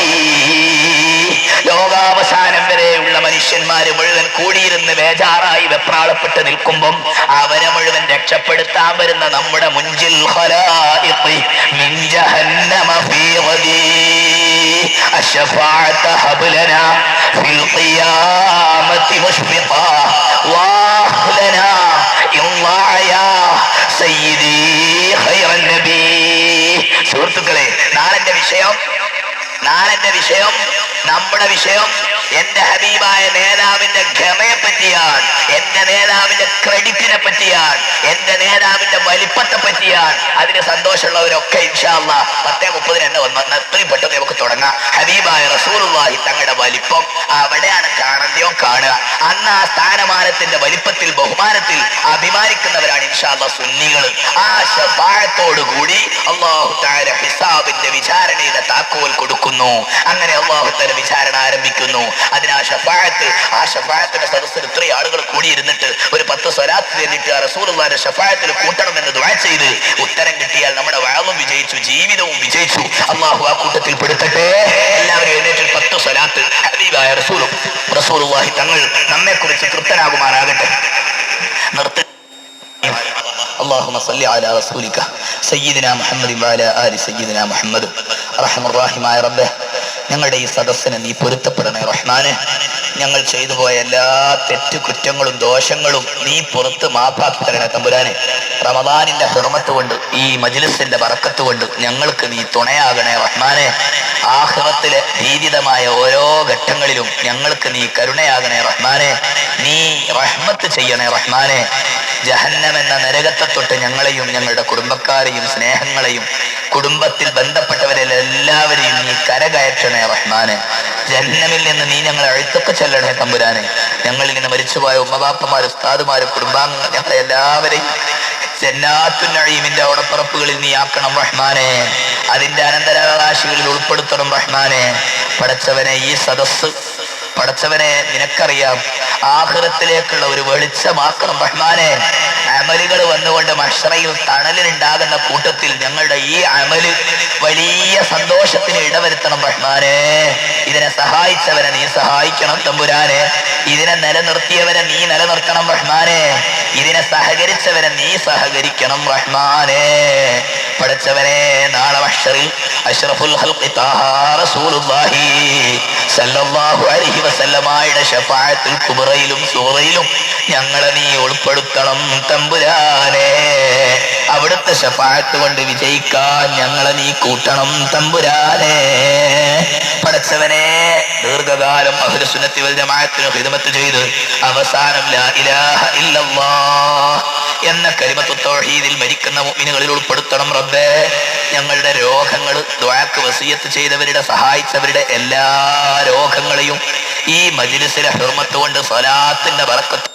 ലോകാവസാനം വരെയുള്ള മനുഷ്യന്മാര് മുഴുവൻ കൂടിയിരുന്ന് ബേജാറായി വെപ്രാളപ്പെട്ട് നിൽക്കുമ്പം അവരെ മുഴുവൻ രക്ഷപ്പെടുത്താൻ വരുന്ന നമ്മുടെ മുൻജിൽ ഖലായിഖി മിൻ ജഹന്നമ ഫീ ഗദീ അശ്ശഫാഅത ഹബ്ലനാ ഫിൽ ഖിയാമത്തി മുശ്ഫിഖാ വാഹ്ലനാ ഇല്ലായാ സയ്യിദി ഖൈറൻ നബി. സുഹൃത്തുക്കളെ, നാളെന്റെ വിഷയം നമ്മുടെ വിഷയം എന്റെ ഹബീബായ നേതാവിന്റെ ക്ഷമയെ പറ്റിയാണ്, എന്റെ നേതാവിന്റെ ക്രെഡിറ്റിനെ പറ്റിയാണ്, എന്റെ നേതാവിന്റെ വലിപ്പത്തെ പറ്റിയാണ്. അതിന് സന്തോഷമുള്ളവരൊക്കെ ഇൻഷാ അല്ലാഹ് 10:30 തന്നെ വന്ന് എത്രയും പെട്ടെന്ന് നമുക്ക് തുടങ്ങാം. ഹബീബായ റസൂലുള്ളാഹി തങ്ങളുടെ വലിപ്പം അവിടെയാണ് കാണുക. അന്ന് ആ സ്ഥാനമാനത്തിന്റെ വലിപ്പത്തിൽ ബഹുമാനത്തിൽ അഭിമാനിക്കുന്നവരാണ് ഇൻഷാ അല്ലാഹ് സുന്നികൾ. ആ ശഫാഅത്തോടു കൂടി അല്ലാഹു തആല ഹിസാബിന്റെ വിചാരണയുടെ താക്കോൽ കൊടുക്കുന്നു. അങ്ങനെ അല്ലാഹു തആല വിചാരണ ആരംഭിക്കുന്നു. അതിന് ആ ഷഫാഅത്തിന്റെ സദസ്സിൽ ഇത്രയും ആളുകൾ കൂടിയിരുന്നിട്ട് ഒരു 10 സ്വലാത്ത് ചൊല്ലിട്ട് റസൂലുള്ളാഹിന്റെ ഷഫാഅത്തിൽ കൂട്ടണമെന്ന് ദുആ ചെയ്ത് ഉത്തരം കിട്ടിയാൽ നമ്മുടെ വഅളും വിജയിച്ചു, ജീവിതവും വിജയിച്ചു. അല്ലാഹു ആ കൂട്ടത്തിൽ പെടുത്തട്ടെ. എല്ലാവരും എഴുന്നേറ്റ് 10 സ്വലാത്ത് ഹബീബായ റസൂലുള്ളാഹി തങ്ങൾ നമ്മെ കുറിച്ച് തൃപ്തനാകുമാറാകട്ടെ. നിർത്തി. اللهم صل على رسولك سيدنا محمد وعلى آل سيدنا محمد. അർഹമർ റഹീമായ റബ്ബേ, ഞങ്ങളുടെ ഈ സദസ്സിനെ നീ പൊരുത്തപ്പെടണേ റഹ്മാനെ. ഞങ്ങൾ ചെയ്തു പോയ എല്ലാ തെറ്റുകുറ്റങ്ങളും ദോഷങ്ങളും നീ പുറത്ത് മാപ്പാക്കി തരണേ തമ്പുരാനെ. റമദാനിന്റെ ഹുർമത്ത് കൊണ്ട്, ഈ മജ്ലിസിന്റെ ബറക്കത്ത് കൊണ്ട് ഞങ്ങൾക്ക് നീ തുണയാകണേ റഹ്മാനെ. ആഖിറത്തിലെ ഭീതിതമായ ഓരോ ഘട്ടങ്ങളിലും ഞങ്ങൾക്ക് നീ കരുണയാകണേ റഹ്മാനെ. നീ റഹ്മത്ത് ചെയ്യണേ റഹ്മാനെ. ജഹന്നം എന്ന നരകത്തെ തൊട്ട് ഞങ്ങളെയും ഞങ്ങളുടെ കുടുംബക്കാരെയും സ്നേഹങ്ങളെയും കുടുംബത്തിൽ ബന്ധപ്പെട്ടവരെല്ലാവരെയും നീ കരകയറ്റണേ റഹ്മാനെ. ജഹന്നമിൽ നിന്ന് നീ ഞങ്ങളെ അഴുത്തൊക്കെ ചെല്ലണേ തമ്പുരാനെ. ഞങ്ങളിൽ നിന്ന് മരിച്ചുപോയ ഉമ്മബാപ്പമാര്, ഉസ്താദുമാര്, കുടുംബാംഗങ്ങൾ, ഞങ്ങളെ എല്ലാവരെയും ജന്നാത്തുൻ നഈമിന്റെ ഓടപ്പറപ്പുകളിൽ നീ ആക്കണം റഹ്മാനെ. അതിന്റെ അനന്തരാവകാശികളിൽ ഉൾപ്പെടുത്തണം റഹ്മാനെ. പടച്ചവനെ, ഈ സദസ്സ് പടച്ചവനെ നിനക്കറിയാം, ആഖിറത്തിലേക്കുള്ള ഒരു വെളിച്ചമാക്കണം റഹ്മാനെ. അമലുകൾ വന്നുകൊണ്ട് മഹ്ശറയിൽ തണലിനുണ്ടാകുന്ന കൂട്ടത്തിൽ ഞങ്ങളുടെ ഈ അമല് വലിയ സന്തോഷത്തിന് ഇടവരുത്തണം റഹ്മാനെ. ഇതിനെ സഹായിച്ചവരെ നീ സഹായിക്കണം തമ്പുരാനെ. ഇതിനെ നിലനിർത്തിയവരെ നീ നിലനിർത്തണം റഹ്മാനെ. ഇതിനെ സഹകരിച്ചവരെ നീ സഹകരിക്കണം റഹ്മാനെ. പടച്ചവനെ, നാളെ മഹ്ശറിൽ അഷ്റഫുൽ ഖൽഖി ത്വഹാ റസൂലുള്ളാഹി സല്ലല്ലാഹു അലൈഹി വസല്ലമയുടെ ശഫാഅത്തുൽ കുബ്രയിലും സൂറയിലും ഞങ്ങളെ നീ ഉൾപ്പെടുത്തണം തമ്പുരാനെ. അവിടുത്തെ ശഫാഅത്ത് കൊണ്ട് വിജയിക്കാൻ ഞങ്ങളെ നീ കൂട്ടണം തമ്പുരാനെ. പടച്ചവനെ, ദീർഘകാലം അഹ്ലുസുന്നത്തി വൽ ജമാഅത്തിന് ഖിദ്മത്ത് ചെയ്ത് അവസാനം ലാ ഇലാഹ ഇല്ലല്ലാഹ് എന്ന കലിമത്തു തൗഹീദിൽ മരിക്കുന്ന മുഅ്മിനുകളിൽ ഉൾപ്പെടുത്തണം റബ്ബേ. ഞങ്ങളുടെ രോഗങ്ങൾ, ദുആക്ക് വസിയത്ത് ചെയ്തവരുടെ, സഹായിച്ചവരുടെ എല്ലാ രോഗങ്ങളെയും ഈ മജ്ലിസിലെ ഹുർമത്ത് കൊണ്ട് സ്വലാത്തിന്റെ ബറക്കത്ത്